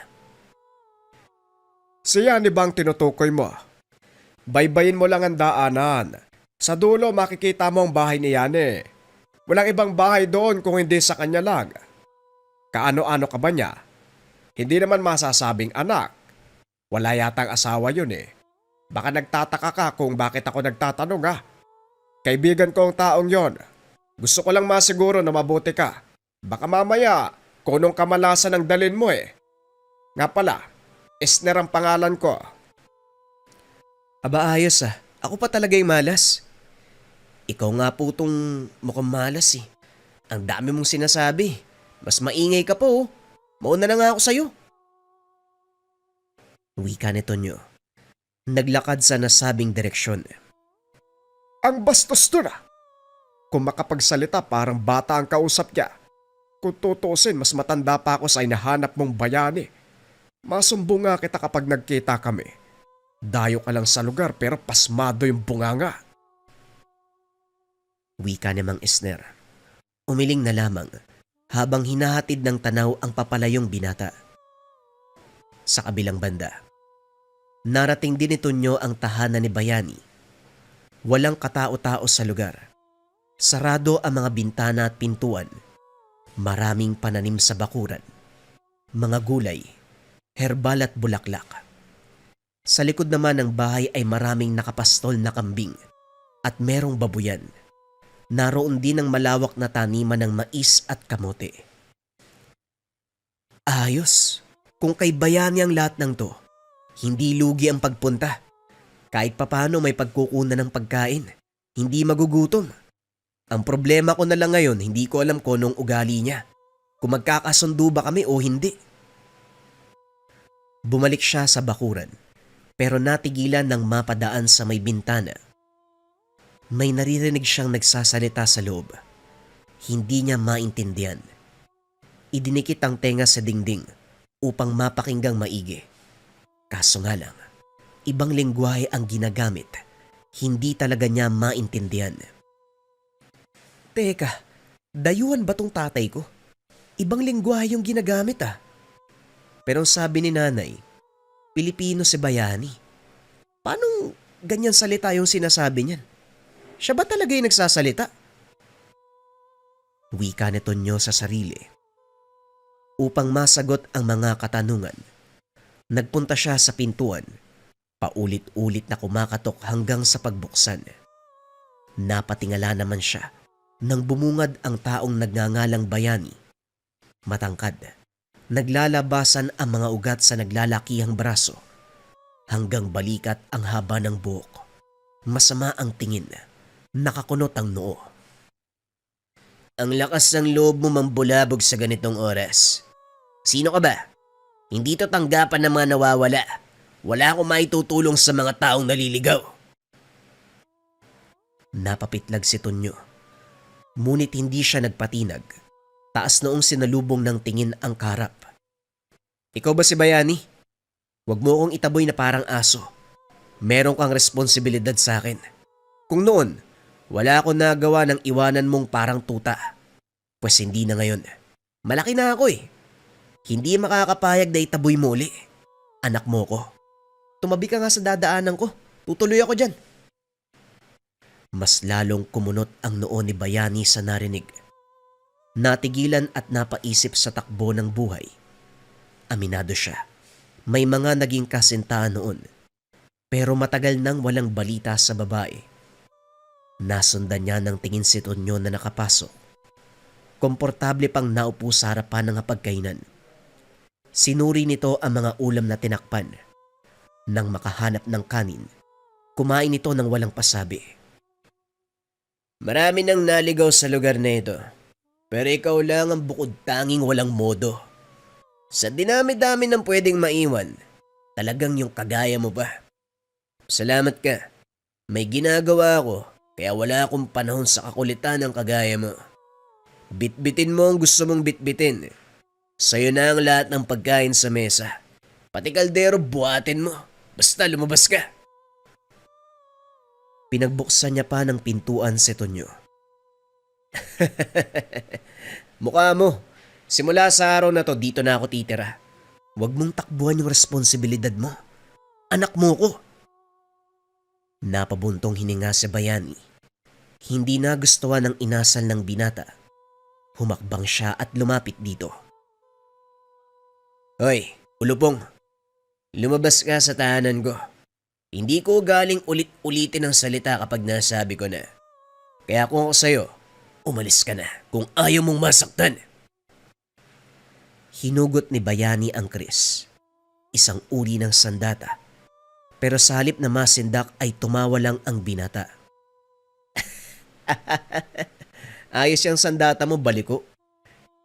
Siya ni bang tinutukoy mo? Baybayin mo lang ang daanan. Sa dulo makikita mo ang bahay ni Yane. Walang ibang bahay doon kung hindi sa kanya lang. Kaano-ano ka ba niya? Hindi naman masasabing anak. Wala yatang asawa yun eh. Baka nagtataka ka kung bakit ako nagtatanong ah. Kaibigan ko ang taong yon. Gusto ko lang masiguro na mabuti ka. Baka mamaya, kunong kamalasan ang dalin mo eh. Nga pala, Esner ang pangalan ko. Aba ayos ah, ako pa talaga yung malas. Ikaw nga po tong mukhang malas eh. Ang dami mong sinasabi. Mas maingay ka po oh. Mauna na nga ako sa'yo. Wika ni Tonyo. Naglakad sa nasabing direksyon. Ang bastos to na. Kung makapagsalita parang bata ang kausap niya. Kung tutusin mas matanda pa ako sa hinahanap mong bayani. Masumbong nga kita kapag nagkita kami. Dayo ka lang sa lugar pero pasmado yung bunganga. Wika ni Mang Esner. Umiling na lamang habang hinahatid ng tanaw ang papalayong binata. Sa kabilang banda, narating din ni Tonyo ang tahanan ni Bayani. Walang katao-tao sa lugar. Sarado ang mga bintana at pintuan. Maraming pananim sa bakuran. Mga gulay, herbal at bulaklak. Sa likod naman ng bahay ay maraming nakapastol na kambing at merong babuyan. Naroon din ang malawak na taniman ng mais at kamote. Ayos, kung kay Bayani ang lahat ng to, hindi lugi ang pagpunta. Kahit papano may pagkukunan ng pagkain, hindi magugutom. Ang problema ko na lang ngayon, hindi ko alam kung anong ugali niya. Kung magkakasundo ba kami o hindi. Bumalik siya sa bakuran pero natigilan ng mapadaan sa may bintana. May naririnig siyang nagsasalita sa loob. Hindi niya maintindihan. Idinikit ang tenga sa dingding upang mapakinggang maigi. Kaso nga lang, ibang lengguwahe ang ginagamit. Hindi talaga niya maintindihan. Teka, dayuhan ba tong tatay ko? Ibang lengguwahe yung ginagamit ah. Pero ang sabi ni nanay, Pilipino si Bayani. Paano ganyan salita yung sinasabi niyan? Siya ba talaga yung nagsasalita? Wika ni Tonyo sa sarili. Upang masagot ang mga katanungan, nagpunta siya sa pintuan, paulit-ulit na kumakatok hanggang sa pagbuksan. Napatingala naman siya nang bumungad ang taong nagngangalang Bayani. Matangkad, naglalabasan ang mga ugat sa naglalakihang braso hanggang balikat ang haba ng buhok. Masama ang tingin, nakakunot ang noo. Ang lakas ng loob mo mambulabog sa ganitong oras. Sino ka ba? Hindi to tanggapan ng mga nawawala. Wala akong maitutulong sa mga taong naliligaw. Napapitlag si Tonyo. Ngunit hindi siya nagpatinag. Taas noong sinalubong ng tingin ang karap. Ikaw ba si Bayani? Huwag mo akong itaboy na parang aso. Meron kang responsibilidad sa akin. Kung noon, wala akong nagawa ng iwanan mong parang tuta. Pues hindi na ngayon. Malaki na ako eh. Hindi makakapayag na itaboy mo uli. Anak mo ko. Tumabi ka nga sa dadaanan ko. Tutuloy ako dyan. Mas lalong kumunot ang noo ni Bayani sa narinig. Natigilan at napaisip sa takbo ng buhay. Aminado siya. May mga naging kasintahan noon. Pero matagal nang walang balita sa babae. Nasundan niya ng tingin si Tonyo na nakapasok. Komportable pang naupo sa harapan ng hapagkainan. Sinuri nito ang mga ulam na tinakpan. Nang makahanap ng kanin, kumain ito ng walang pasabi. Marami nang naligaw sa lugar na ito. Pero ikaw lang ang bukod tanging walang modo. Sa dinami-dami ng pwedeng maiwan, talagang yung kagaya mo ba? Salamat ka. May ginagawa ako, kaya wala akong panahon sa kakulitan ng kagaya mo. Bitbitin mo ang gusto mong bitbitin. Sa'yo na ang lahat ng pagkain sa mesa. Pati kaldero buhatin mo. Basta lumabas ka. Pinagbuksan niya pa ng pintuan si Tonyo. Mukha mo. Simula sa araw na to, dito na ako titira. Huwag mong takbuhan yung responsibilidad mo. Anak mo ko. Napabuntong hininga si Bayani. Hindi nagustuhan ng inasal ng binata. Humakbang siya at lumapit dito. Hoy, ulupong. Lumabas ka sa tahanan ko. Hindi ko galing ulit-ulitin ang salita kapag nasabi ko na. Kaya kung ako sa'yo, umalis ka na kung ayaw mong masaktan. Hinugot ni Bayani ang Kris. Isang uri ng sandata. Pero sa halip na masindak ay tumawa lang ang binata. Ayos yung sandata mo, baliko.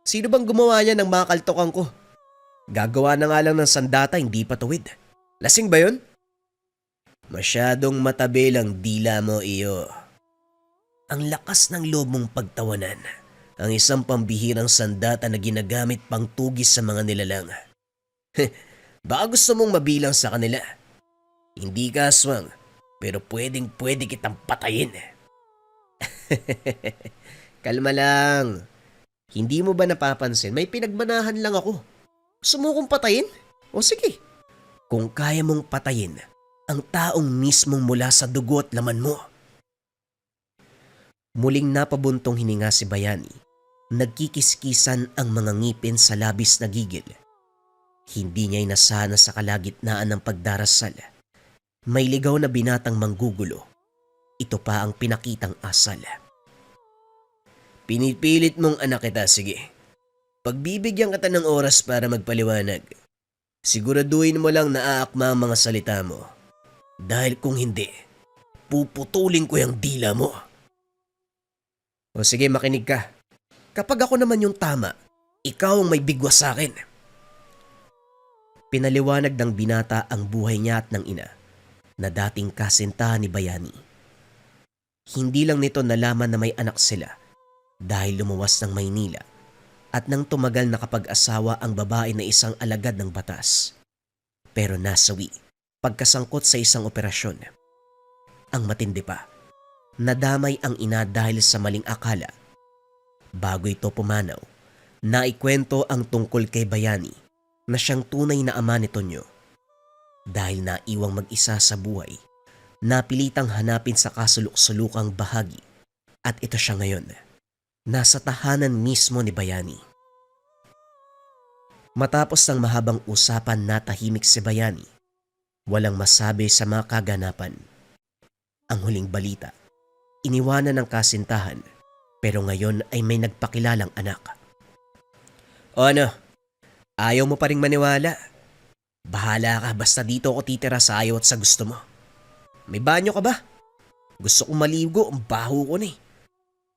Sino bang gumawa niya ng mga kaltokan ko? Gagawa na nga lang ng sandata, hindi pa tuwid. Lasing ba yun? Masyadong matabi lang dila mo, iyo. Ang lakas ng loob mong pagtawanan. Ang isang pambihirang sandata na ginagamit pang tugis sa mga nilalang. Baka gusto mong mabilang sa kanila. Hindi ka aswang, pero pwede kitang patayin. Kalma lang. Hindi mo ba napapansin? May pinagmanahan lang ako. Gusto mo kong patayin? O sige. Kung kaya mong patayin ang taong mismong mula sa dugo at laman mo. Muling napabuntong hininga si Bayani. Nagkikiskisan ang mga ngipin sa labis na gigil. Hindi niya inasana sa kalagitnaan ng pagdarasal. May ligaw na binatang manggugulo. Ito pa ang pinakitang asal. Pinipilit mong anak kita, sige. Pagbibigyan kita ng oras para magpaliwanag. Siguraduhin mo lang na aakma ang mga salita mo. Dahil kung hindi, puputulin ko yung dila mo. O sige, makinig ka. Kapag ako naman yung tama, ikaw ang may bigwas sa akin. Pinaliwanag ng binata ang buhay niya at ng ina na dating kasintahan ni Bayani. Hindi lang nito nalaman na may anak sila dahil lumuwas ng Maynila at nang tumagal nakapag-asawa ang babae na isang alagad ng batas. Pero nasawi pagkasangkot sa isang operasyon. Ang matindi pa, nadamay ang ina dahil sa maling akala. Bago ito pumanaw, naikwento ang tungkol kay Bayani na siyang tunay na ama ni Tonyo. Dahil naiwang mag-isa sa buhay, napilitang hanapin sa kasuluk-sulukang bahagi at ito siya ngayon. Nasa tahanan mismo ni Bayani. Matapos ng mahabang usapan natahimik si Bayani. Walang masabi sa mga kaganapan. Ang huling balita, iniwanan ng kasintahan pero ngayon ay may nagpakilalang anak. O ano, ayaw mo pa ring maniwala? Bahala ka basta dito ako titira sa ayaw at sa gusto mo. May banyo ka ba? Gusto kong maligo, ang baho ko na eh.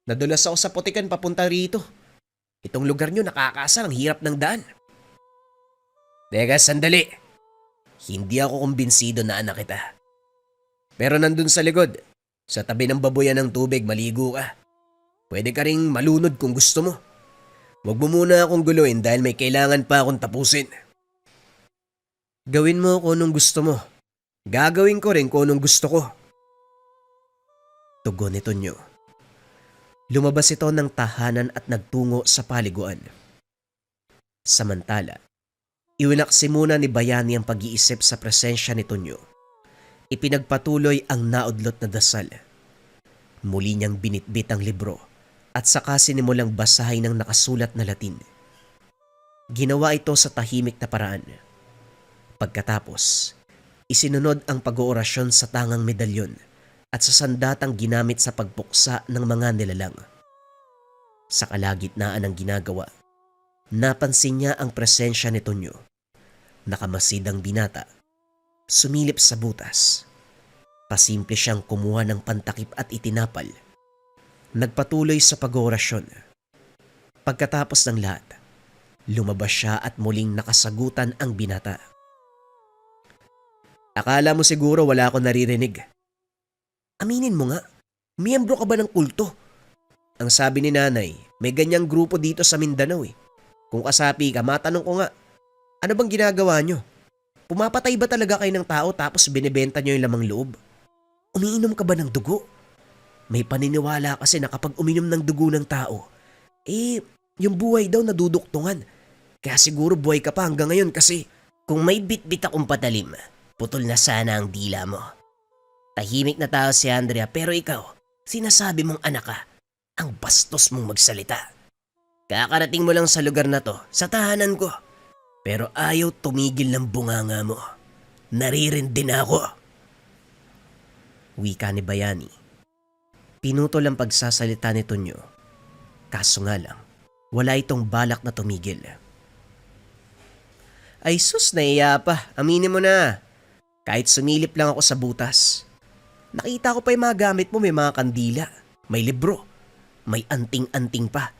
Nadulas ako sa putikan papunta rito. Itong lugar nyo nakakasar, ang hirap ng daan. Teka, sandali. Hindi ako kumbinsido na anak kita. Pero nandun sa likod, sa tabi ng babuyan ng tubig, maligo ka. Pwede ka ring malunod kung gusto mo. Huwag mo muna akong guluhin dahil may kailangan pa akong tapusin. Gawin mo kung anong gusto mo. Gagawin ko rin kung anong gusto ko. Tugon ni Tonyo. Lumabas ito ng tahanan at nagtungo sa paliguan. Samantala, iwinaksi muna ni Bayani ang pag-iisip sa presensya ni Tonyo. Ipinagpatuloy ang naudlot na dasal. Muli niyang binitbit ang libro at saka sinimulang basahin ng nakasulat na Latin. Ginawa ito sa tahimik na paraan. Pagkatapos, isinunod ang pag-oorasyon sa tangang medalyon at sa sandatang ginamit sa pagpuksa ng mga nilalang. Sa kalagitnaan ng ginagawa, napansin niya ang presensya ni Tonyo. Nakamasid ang binata, sumilip sa butas. Pasimple siyang kumuha ng pantakip at itinapal. Nagpatuloy sa pag-oorasyon. Pagkatapos ng lahat, lumabas siya at muling nakasagutan ang binata. Akala mo siguro wala akong naririnig. Aminin mo nga, miyembro ka ba ng kulto? Ang sabi ni nanay, may ganyang grupo dito sa Mindanao eh. Kung kasapi ka, matanong ko nga, ano bang ginagawa nyo? Pumapatay ba talaga kayo ng tao tapos binibenta nyo yung lamang loob? Umiinom ka ba ng dugo? May paniniwala kasi na kapag uminom ng dugo ng tao, yung buhay daw naduduktungan. Kaya siguro buhay ka pa hanggang ngayon kasi Kung may bitbit akong patalim, putol na sana ang dila mo. Tahimik na tao si Andrea pero ikaw, sinasabi mong anak ka. Ang bastos mong magsalita. Kakarating mo lang sa lugar na to, sa tahanan ko. Pero ayaw tumigil ng bunganga mo. Naririndi na ako. Wika ni Bayani. Pinutol ang pagsasalita ni Tonyo. Kaso nga lang, wala itong balak na tumigil. Ay sus, naiya pa. Aminin mo na. Kahit sumilip lang ako sa butas. Nakita ko pa yung mga gamit mo, may mga kandila, may libro, may anting-anting pa.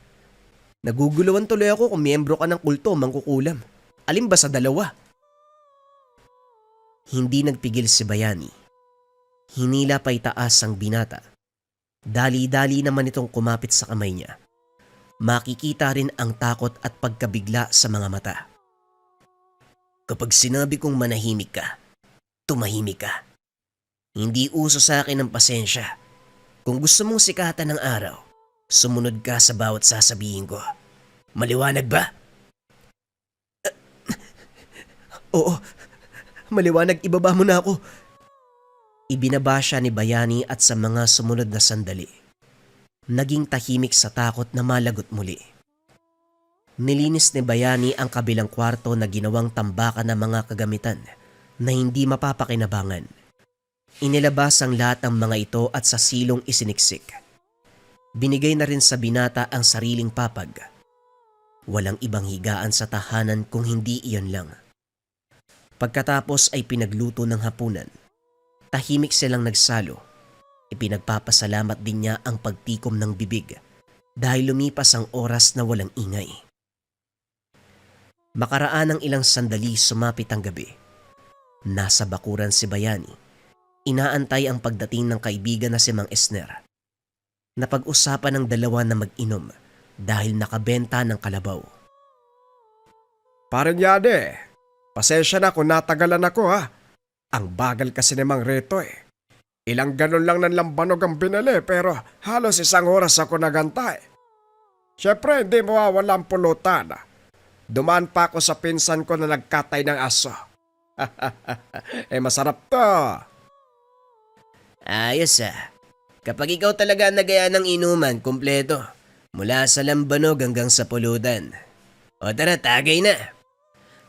Naguguluhan tuloy ako kung miyembro ka ng kulto o mangkukulam. Alin ba sa dalawa? Hindi nagpigil si Bayani. Hinila pa itaas ang binata. Dali-dali naman itong kumapit sa kamay niya. Makikita rin ang takot at pagkabigla sa mga mata. Kapag sinabi kong manahimik ka, tumahimik ka. Hindi uso sa akin ang pasensya. Kung gusto mong sikatan ng araw, sumunod ka sa bawat sasabihin ko. Maliwanag ba? Oo, maliwanag, ibaba mo na ako. Ibinaba siya ni Bayani at sa mga sumunod na sandali. Naging tahimik sa takot na malagot muli. Nilinis ni Bayani ang kabilang kwarto na ginawang tambakan ng mga kagamitan na hindi mapapakinabangan. Inilabas ang lahat ng mga ito at sa silong isiniksik. Binigay na rin sa binata ang sariling papag. Walang ibang higaan sa tahanan kung hindi iyon lang. Pagkatapos ay pinagluto ng hapunan. Tahimik silang nagsalo. Ipinagpapasalamat din niya ang pagtikom ng bibig dahil lumipas ang oras na walang ingay. Makaraan ng ilang sandali sumapit ang gabi. Nasa bakuran si Bayani. Inaantay ang pagdating ng kaibigan na si Mang Esner. Napag-usapan ng dalawa na mag-inom dahil nakabenta ng kalabaw. Parang Yade, pasensya na kung natagalan ako ha. Ang bagal kasi ni Mang Rito eh. Ilang ganun lang ng lambanog ang binili pero halos 1 oras ako nagantay. Siyempre hindi mawawala ang pulutan. Dumaan pa ako sa pinsan ko na nagkatay ng aso. Masarap to. Ayos ah. Kapag ikaw talaga ang nagaya ng inuman, kumpleto. Mula sa lambanog hanggang sa pulutan. O tara, tagay na.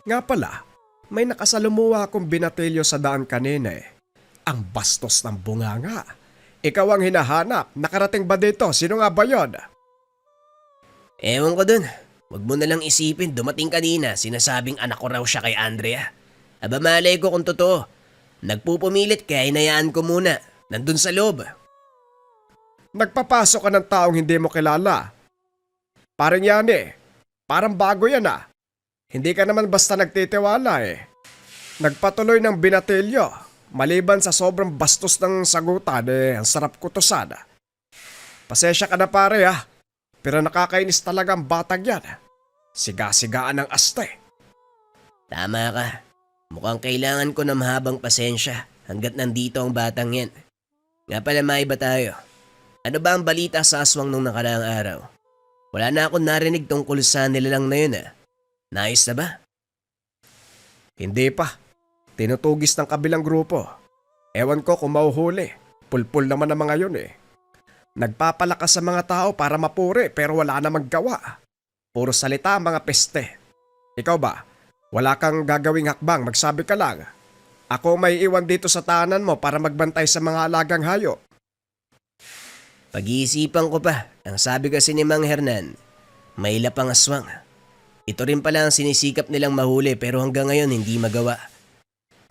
Nga pala, may nakasalumuha akong binatilyo sa daan kanina eh. Ang bastos ng bunganga. Ikaw ang hinahanap. Nakarating ba dito? Sino nga ba yun? Ewan ko dun. Huwag mo nalang isipin, dumating kanina, sinasabing anak ko raw siya kay Andrea. Aba malay ko kung totoo. Nagpupumilit kaya hinayaan ko muna. Nandun sa loob. Nagpapasok ka ng taong hindi mo kilala. Parang yan eh. Parang bago yan ah. Hindi ka naman basta nagtitiwala eh. Nagpatuloy ng binatilyo. Maliban sa sobrang bastos ng sagutan eh, ang sarap kutusan. Pasensya ka na pare ah. Pero nakakainis talaga ang batang yan. Siga-sigaan ng aste. Tama ka. Mukhang kailangan ko ng mahabang pasensya hanggat nandito ang batang yan. Nga pala maiba tayo. Ano ba ang balita sa aswang nung nakaraang araw? Wala na akong narinig tungkol sa nilalang na yun ah. Naayos na ba? Hindi pa. Tinutugis ng kabilang grupo. Ewan ko kung mauhuli. Pulpul naman ang mga yun eh. Nagpapalakas sa mga tao para mapuri pero wala namang gawa. Puro salita mga peste. Ikaw ba? Wala kang gagawing hakbang, magsabi ka lang. Ako may iwan dito sa tahanan mo para magbantay sa mga alagang hayop. Pag-iisipan ko pa. Ang sabi kasi ni Mang Hernan, may lapang aswang. Ito rin pala ang sinisikap nilang mahuli pero hanggang ngayon hindi magawa.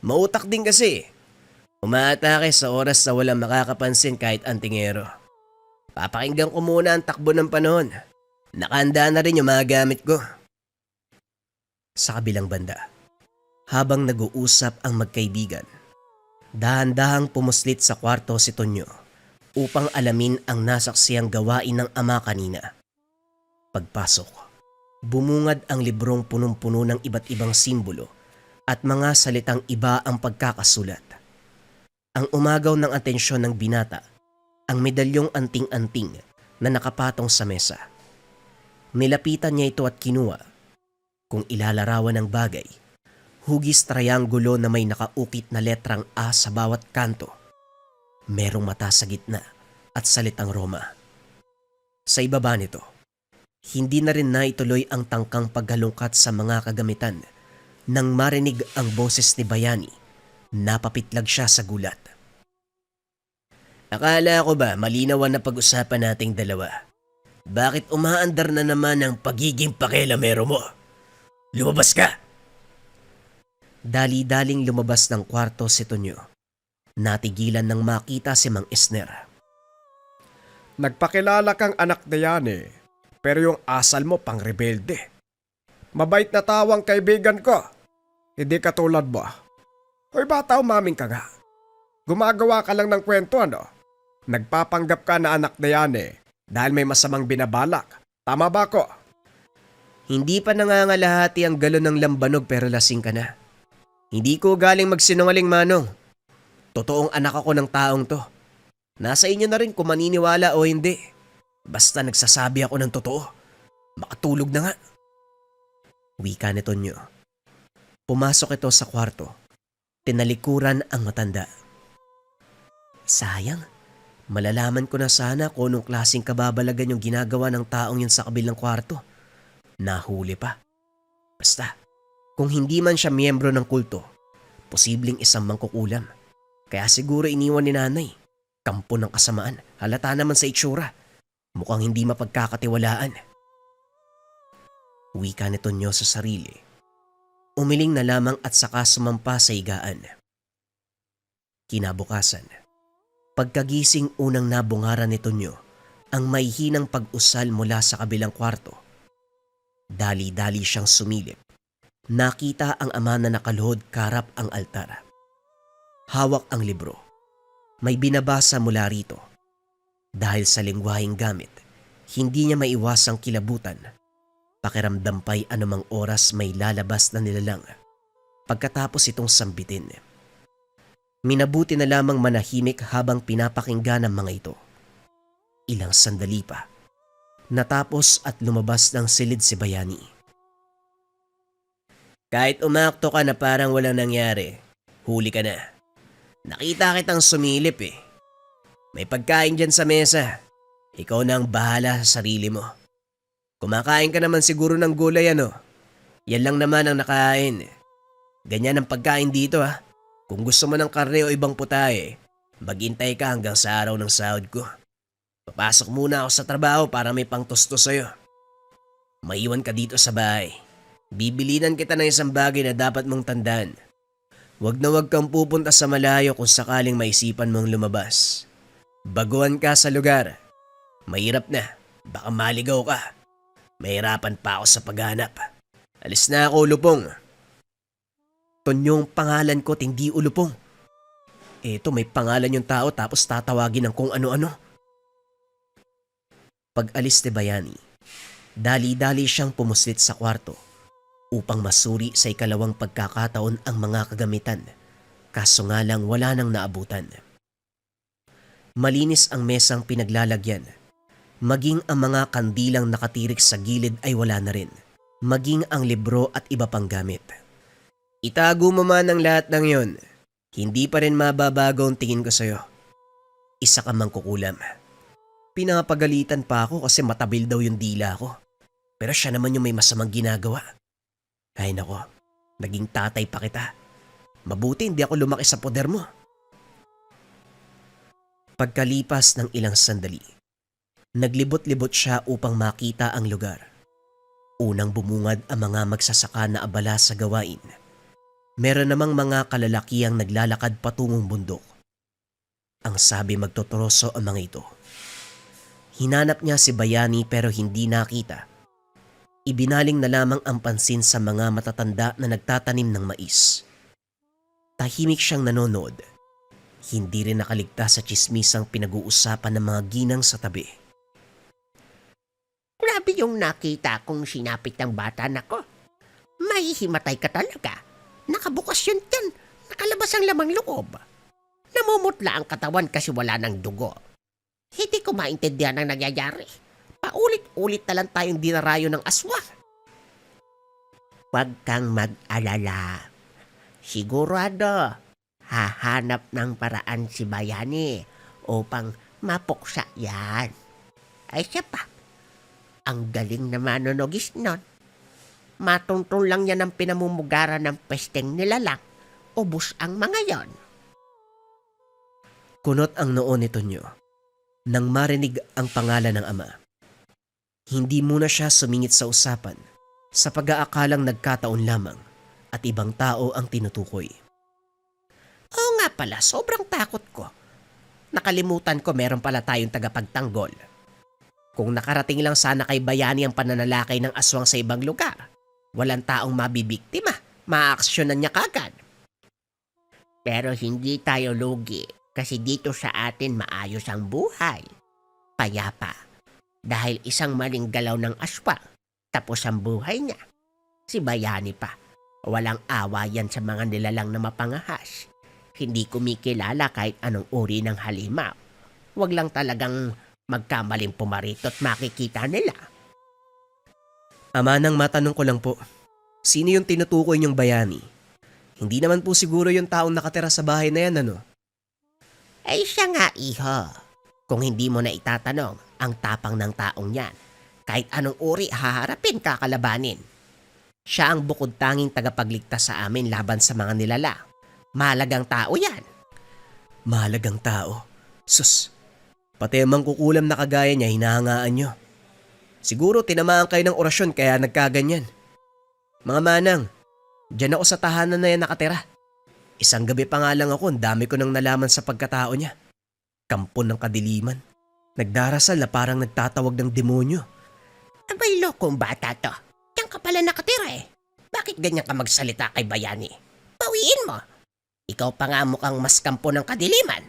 Mautak din kasi. Umaatake sa oras na walang makakapansin kahit antingero. Papakinggan ko muna ang takbo ng panahon. Nakahanda na rin yung mga gamit ko. Sa kabilang banda, habang nag-uusap ang magkaibigan, dahan-dahang pumuslit sa kwarto si Tonyo upang alamin ang nasaksiyang gawain ng ama kanina. Pagpasok, bumungad ang librong punong-puno ng iba't ibang simbolo at mga salitang iba ang pagkakasulat. Ang umagaw ng atensyon ng binata, ang medalyong anting-anting na nakapatong sa mesa. Nilapitan niya ito at kinuha. Kung ilalarawan ng bagay, hugis trianggulo na may nakaukit na letrang A sa bawat kanto. Merong mata sa gitna at salitang Roma. Sa ibaba nito, hindi na rin naituloy ang tangkang paghalungkat sa mga kagamitan. Nang marinig ang boses ni Bayani, napapitlag siya sa gulat. Akala ko ba malinawan na pag-usapan nating dalawa? Bakit umaandar na naman ang pagiging pakialamero mo? Lumabas ka! Dali-daling lumabas ng kwarto si Tonyo. Natigilan nang makita si Mang Esner. Nagpakilala kang anak na yan eh. Pero yung asal mo pang rebelde. Mabait na tawang kaibigan ko. Hindi katulad mo. Hoy bata, umaming ka nga. Gumagawa ka lang ng kwento ano? Nagpapanggap ka na anak na yan eh. Dahil may masamang binabalak. Tama ba ko? Hindi pa nangangalahati ang galon ng lambanog pero lasing ka na. Hindi ko galing magsinungaling manong. Totoong anak ako ng taong to. Nasa inyo na rin kung maniniwala o hindi. Basta nagsasabi ako ng totoo. Makatulog na nga. Wika ni Tonyo. Pumasok ito sa kwarto. Tinalikuran ang matanda. Sayang. Malalaman ko na sana kung anong klaseng kababalagan yung ginagawa ng taong yun sa kabilang kwarto. Nahuli pa. Basta, kung hindi man siya miyembro ng kulto, posibleng isang mangkukulam. Kaya siguro iniwan ni nanay. Kampo ng kasamaan, halata naman sa itsura. Mukhang hindi mapagkakatiwalaan. Wika ni Tonyo sa sarili. Umiling na lamang at saka sumampa sa higaan. Kinabukasan, pagkagising unang nabungaran ni Tonyo ang may hinang pag-usal mula sa kabilang kwarto. Dali-dali siyang sumilip. Nakita ang ama na nakaluhod karap ang altar. Hawak ang libro May binabasa mula rito. Dahil sa lengguwaheng gamit, hindi niya maiwasang kilabutan. Pakiramdam pa'y anumang oras may lalabas na nilalang pagkatapos itong sambitin. Minabuti na lamang manahimik habang pinapakinggan ng mga ito. Ilang sandali pa. Natapos at lumabas ng silid si Bayani. Kahit umakto ka na parang walang nangyari, huli ka na. Nakita kitang sumilip eh. May pagkain dyan sa mesa. Ikaw na ang bahala sa sarili mo. Kumakain ka naman siguro ng gulay ano. Yan lang naman ang nakain. Ganyan ang pagkain dito ha. Kung gusto mo ng karne o ibang putahe, maghintay ka hanggang sa araw ng sahod ko. Papasok muna ako sa trabaho para may pangtusto sa'yo. Maiwan ka dito sa bahay. Bibilinan kita ng isang bagay na dapat mong tandaan. Huwag na huwag kang pupunta sa malayo kung sakaling maisipan mong lumabas. Baguhan ka sa lugar. Mahirap na. Baka maligaw ka. Mahirapan pa ako sa paghanap. Alis na ako, Ulupong. Tonyong pangalan ko, hindi Ulupong. Eto, may pangalan yung tao tapos tatawagin ng kung ano-ano. Pag-alis ni Bayani, dali-dali siyang pumuslit sa kwarto upang masuri sa ikalawang pagkakataon ang mga kagamitan, kaso nga lang wala nang naabutan. Malinis ang mesang pinaglalagyan, maging ang mga kandilang nakatirik sa gilid ay wala na rin, maging ang libro at iba pang gamit. Itago mo man ang lahat ng yon. Hindi pa rin mababago ang tingin ko sa'yo. Isa ka mang kukulam. Pinapagalitan pa ako kasi matabil daw yung dila ko. Pero siya naman yung may masamang ginagawa. Ay nako, naging tatay pa kita. Mabuti hindi ako lumaki sa poder mo. Pagkalipas ng ilang sandali, naglibot-libot siya upang makita ang lugar. Unang bumungad ang mga magsasaka na abala sa gawain. Meron namang mga kalalakihang naglalakad patungong bundok. Ang sabi magtotoroso ang mga ito. Hinanap niya si Bayani pero hindi nakita. Ibinaling na lamang ang pansin sa mga matatanda na nagtatanim ng mais. Tahimik siyang nanonood. Hindi rin nakaligtas sa tsismisang pinag-uusapan ng mga ginang sa tabi. Grabe yung nakita kong sinapit ng bata na ko. Mahihimatay ka talaga. Nakabukas yun dyan. Nakalabas ang lamang loob. Namumutla ang katawan kasi wala ng dugo. Hindi ko maintindihan ang nangyayari. Paulit-ulit na lang tayong dinarayo ng aswang. Huwag kang mag-alala. Sigurado, hahanap ng paraan si Bayani upang mapuksa yan. Ay siya pa, ang galing na manonogis nun. Matuntun lang yan ang pinamumugaran ng pesteng nilalang. Ubus ang mga yon. Kunot ang noo ni Tonyo nang marinig ang pangalan ng ama. Hindi muna siya sumingit sa usapan sa pag-aakalang nagkataon lamang at ibang tao ang tinutukoy. Oo nga pala, sobrang takot ko. Nakalimutan ko meron pala tayong tagapagtanggol. Kung nakarating lang sana kay Bayani ang pananalakay ng aswang sa ibang lugar, walang taong mabibiktima, maaaksyonan niya kagad. Pero hindi tayo lugi kasi dito sa atin maayos ang buhay. Payapa. Dahil isang maling galaw ng aswang, tapos ang buhay niya. Si Bayani pa, walang awa yan sa mga nilalang na mapangahas. Hindi kumikilala kahit anong uri ng halimaw. Huwag lang talagang magkamaling pumarito at makikita nila. Ama, nang matanong ko lang po, sino yung tinutukoy niyong Bayani? Hindi naman po siguro yung taong nakatira sa bahay na yan, ano? Ay siya nga, iho. Kung hindi mo na itatanong, ang tapang ng taong yan. Kahit anong uri haharapin kakalabanin. Siya ang bukod tanging tagapagligtas sa amin laban sa mga nilala. Mahalagang tao yan. Mahalagang tao? Sus, pati ang mangkukulam na kagaya niya hinahangaan niyo. Siguro tinamaan kayo ng orasyon kaya nagkaganyan. Mga manang, diyan ako sa tahanan na yan nakatira. Isang gabi pa nga lang ako, ang dami ko nang nalaman sa pagkatao niya. Kampon ng kadiliman. Nagdarasal na parang nagtatawag ng demonyo. Abay lokong bata to. Diyan ka pala nakatira eh. Bakit ganyan ka magsalita kay Bayani? Bawiin mo. Ikaw pa nga mukhang mas kampo ng kadiliman.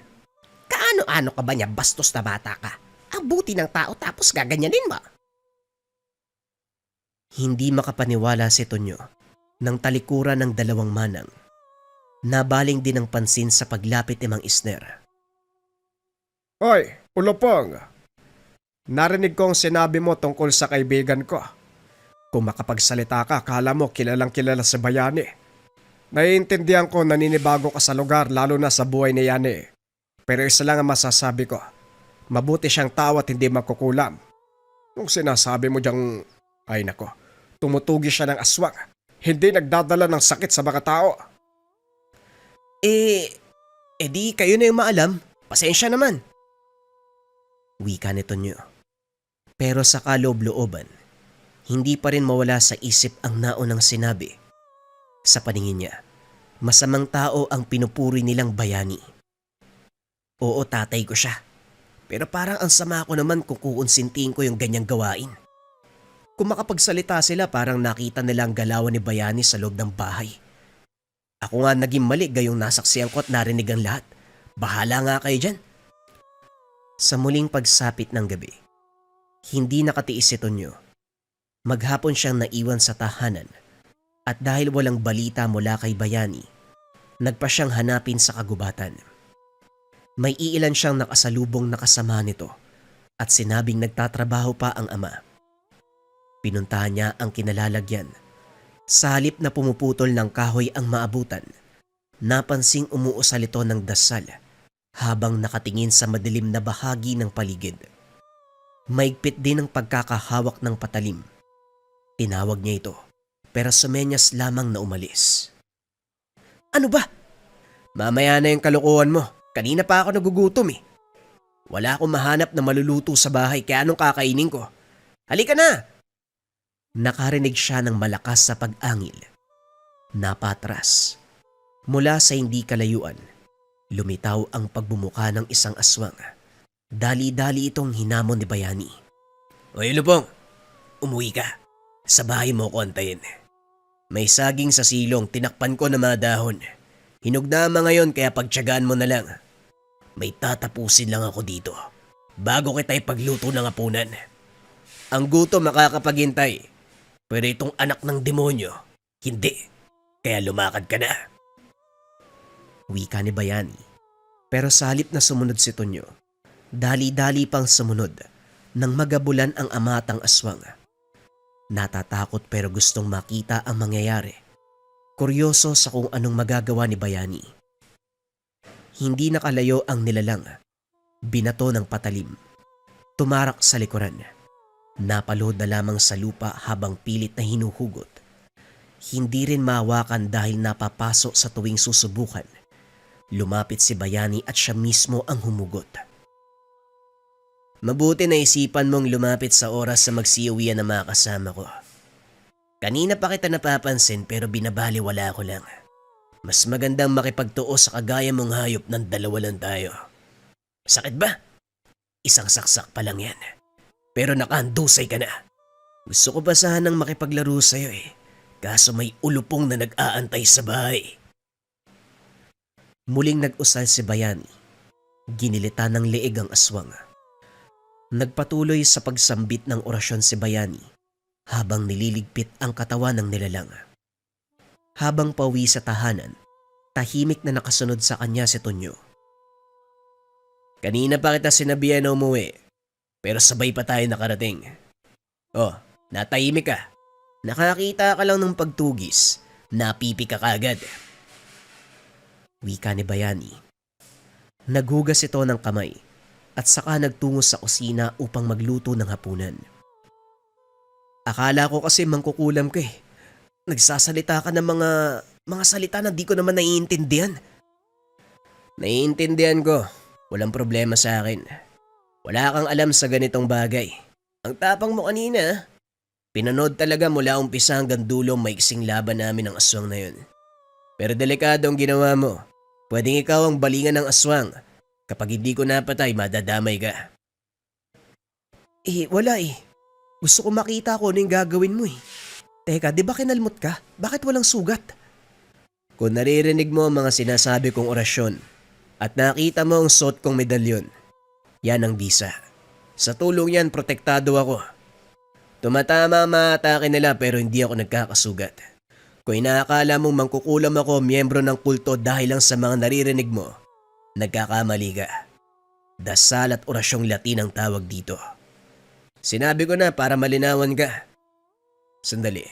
Ano-ano ka ba niya, bastos na bata ka? Ang buti ng tao tapos gaganyanin mo. Hindi makapaniwala si Tonyo nang talikuran ng dalawang manang. Nabaling din ang pansin sa paglapit ni Mang Isner. Hoy, Ulupong! Narinig ko ang sinabi mo tungkol sa kaibigan ko. Kung makapagsalita ka, kala mo kilalang kilala sa bayani. Naiintindihan ko naninibago ka sa lugar lalo na sa buhay ni Yani. Pero isa lang ang masasabi ko. Mabuti siyang tao at hindi magkukulam. Nung sinasabi mo diyang, ay nako, tumutugi siya ng aswang. Hindi nagdadala ng sakit sa mga tao. Di kayo na yung maalam. Pasensya naman. Wika ni Tonyo. Pero sa kaloob-looban, hindi pa rin mawala sa isip ang naunang sinabi. Sa paningin niya, masamang tao ang pinupuri nilang bayani. Oo, tatay ko siya. Pero parang ang sama ko naman kung kukonsintihin ko yung ganyang gawain. Kung makapagsalita sila parang nakita nila ang galawan ni Bayani sa loob ng bahay. Ako nga naging mali gayong nasaksiyan ko at narinig ang lahat. Bahala nga kayo dyan. Sa muling pagsapit ng gabi, hindi nakatiis si Tonyo. Maghapon siyang naiwan sa tahanan at dahil walang balita mula kay Bayani, nagpa siyang hanapin sa kagubatan. May iilan siyang nakasalubong na kasama nito at sinabing nagtatrabaho pa ang ama. Pinuntahan niya ang kinalalagyan. Sa halip na pumuputol ng kahoy ang maabutan, napansing umuusal ito ng dasal habang nakatingin sa madilim na bahagi ng paligid. Maigpit din ang pagkakahawak ng patalim. Tinawag niya ito pero sumenyas lamang na umalis. Ano ba? Mamaya na yung kalokohan mo. Kanina pa ako nagugutom eh. Wala akong mahanap na maluluto sa bahay kaya anong kakainin ko? Halika na! Nakarinig siya ng malakas sa pag-angil. Napatras. Mula sa hindi kalayuan, lumitaw ang pagbumuka ng isang aswang. Dali-dali itong hinamon ni Bayani. Oy Lupong, umuwi ka. Sa bahay mo ko antayin. May saging sa silong, tinakpan ko na mga dahon. Hinog na ama ngayon kaya pagtiyagaan mo na lang. May tatapusin lang ako dito bago kita ipagluto ng hapunan. Ang gutom makakapaghintay. Pero itong anak ng demonyo, hindi. Kaya lumakad ka na. Wika ni Bayani. Pero sa halip na sumunod si Tonyo, dali-dali pang sumunod nang magabulan ang ama at ang aswang. Natatakot pero gustong makita ang mangyayari. Kuryoso sa kung anong magagawa ni Bayani. Hindi nakalayo ang nilalang. Binato ng patalim. Tumarak sa likuran. Napalod na lamang sa lupa habang pilit na hinuhugot. Hindi rin mahawakan dahil napapaso sa tuwing susubukan. Lumapit si Bayani at siya mismo ang humugot. Mabuti na isipan mong lumapit sa oras sa magsiuwian ng mga kasama ko. Kanina pa kita napapansin pero binabaliwala ko lang. Mas magandang makipagtuo sa kagaya mong hayop ng dalawa lang tayo. Sakit ba? Isang saksak pa lang yan. Pero nakahandusay ka na. Gusto ko pa sanang makipaglaro sa'yo eh. Kaso may ulupong na nag-aantay sa bahay. Muling nag-usal si Bayani. Ginilita ng leeg ang aswang. Nagpatuloy sa pagsambit ng orasyon si Bayani habang nililigpit ang katawan ng nilalang. Habang pauwi sa tahanan, tahimik na nakasunod sa kanya si Tonyo. Kanina pa kita sinabihan na umuwi. Pero sabay pa tayo nakarating. Oh, natahimik ka. Nakakita ka lang ng pagtugis. Napipi ka kagad. Wika ni Bayani. Naghugas ito ng kamay at saka nagtungo sa kusina upang magluto ng hapunan. Akala ko kasi mangkukulam ka eh. Nagsasalita ka ng mga salita na di ko naman naiintindihan. Naiintindihan ko. Walang problema sa akin. Wala kang alam sa ganitong bagay. Ang tapang mo kanina. Pinanood talaga mula umpisa hanggang dulo maiksing laban namin ng aswang na yun. Pero delikado ang ginawa mo. Pwedeng ikaw ang balingan ng aswang. Kapag hindi ko napatay, madadamay ka. Wala eh. Gusto ko makita ko ano yung gagawin mo eh. Teka, di ba kinalmot ka? Bakit walang sugat? Kung naririnig mo ang mga sinasabi kong orasyon, At nakita mo ang suot kong medalyon. Yan ang visa. Sa tulong yan, protektado ako. Tumatama ang mga atake nila pero hindi ako nagkakasugat. Kung inaakala mong mangkukulam ako miyembro ng kulto dahil lang sa mga naririnig mo, nagkakamali ka. Dasal at orasyong Latin ang tawag dito. Sinabi ko na para malinawan ka. Sandali,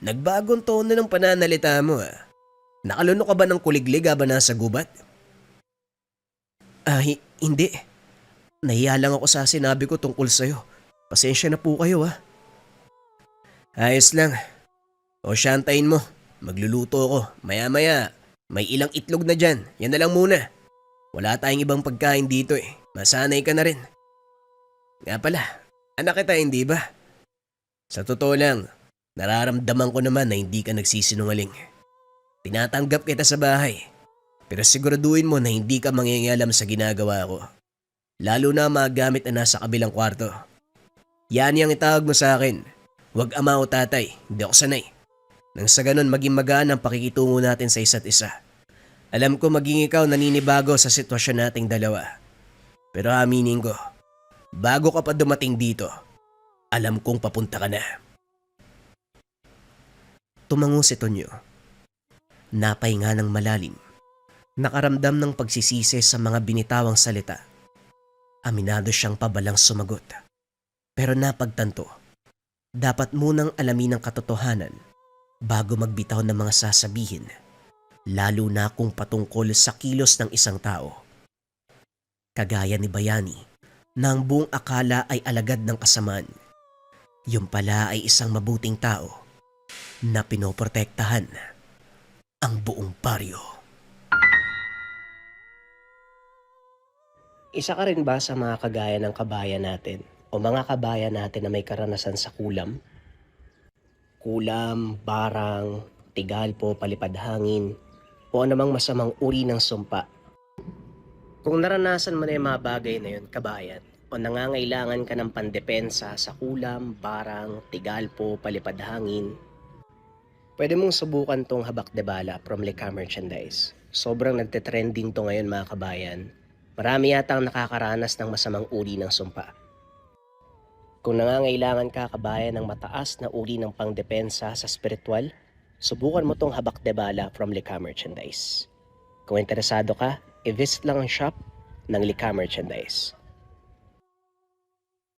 nagbagong tono ng pananalita mo ah. Nakaluno ka ba ng kuliglig habang nasa gubat? Hindi. Nahiya lang ako sa sinabi ko tungkol sa'yo. Pasensya na po kayo ah. Ayos lang. O syantayin mo. Magluluto ako. Maya-maya, may ilang itlog na dyan. Yan na lang muna. Wala tayong ibang pagkain dito eh. Masanay ka na rin. Nga pala, anak kita hindi ba? Sa totoo lang, nararamdaman ko naman na hindi ka nagsisinungaling. Tinatanggap kita sa bahay. Pero siguraduhin mo na hindi ka mangingialam sa ginagawa ko. Lalo na mga gamit na nasa kabilang kwarto. Yan yung itawag mo sa akin. Huwag ama o tatay, hindi ako sanay. Nang sa ganun maging magaan ang pakikitungo natin sa isa't isa. Alam ko maging ikaw naninibago sa sitwasyon nating dalawa. Pero aminin ko, bago ka pa dumating dito, alam kong papunta ka na. Tumango si Tonyo. Napahinga ng malalim. Nakaramdam ng pagsisisi sa mga binitawang salita. Aminado siyang pabalang sumagot. Pero napagtanto, dapat munang alamin ang katotohanan bago magbitaw ng mga sasabihin, lalo na kung patungkol sa kilos ng isang tao. Kagaya ni Bayani, na ang buong akala ay alagad ng kasamaan. Yung pala ay isang mabuting tao na pinoprotektahan ang buong baryo. Isa ka rin ba sa mga kagaya ng kabayan natin o mga kabayan natin na may karanasan sa kulam? Kulam, barang, tigalpo, palipad hangin, o anumang masamang uri ng sumpa. Kung naranasan mo na yung mga bagay na yun, kabayan, o nangangailangan ka ng pandepensa sa kulam, barang, tigalpo, palipad hangin, pwede mong subukan tong habak de bala from Lika Merchandise. Sobrang nagte-trending to ngayon mga kabayan. Marami yata ang nakakaranas ng masamang uri ng sumpa. Kung nangangailangan ka kabayan ng mataas na uri ng pangdepensa sa spiritual, subukan mo tong habak de bala from Lika Merchandise. Kung interesado ka, i-visit lang ang shop ng Lika Merchandise.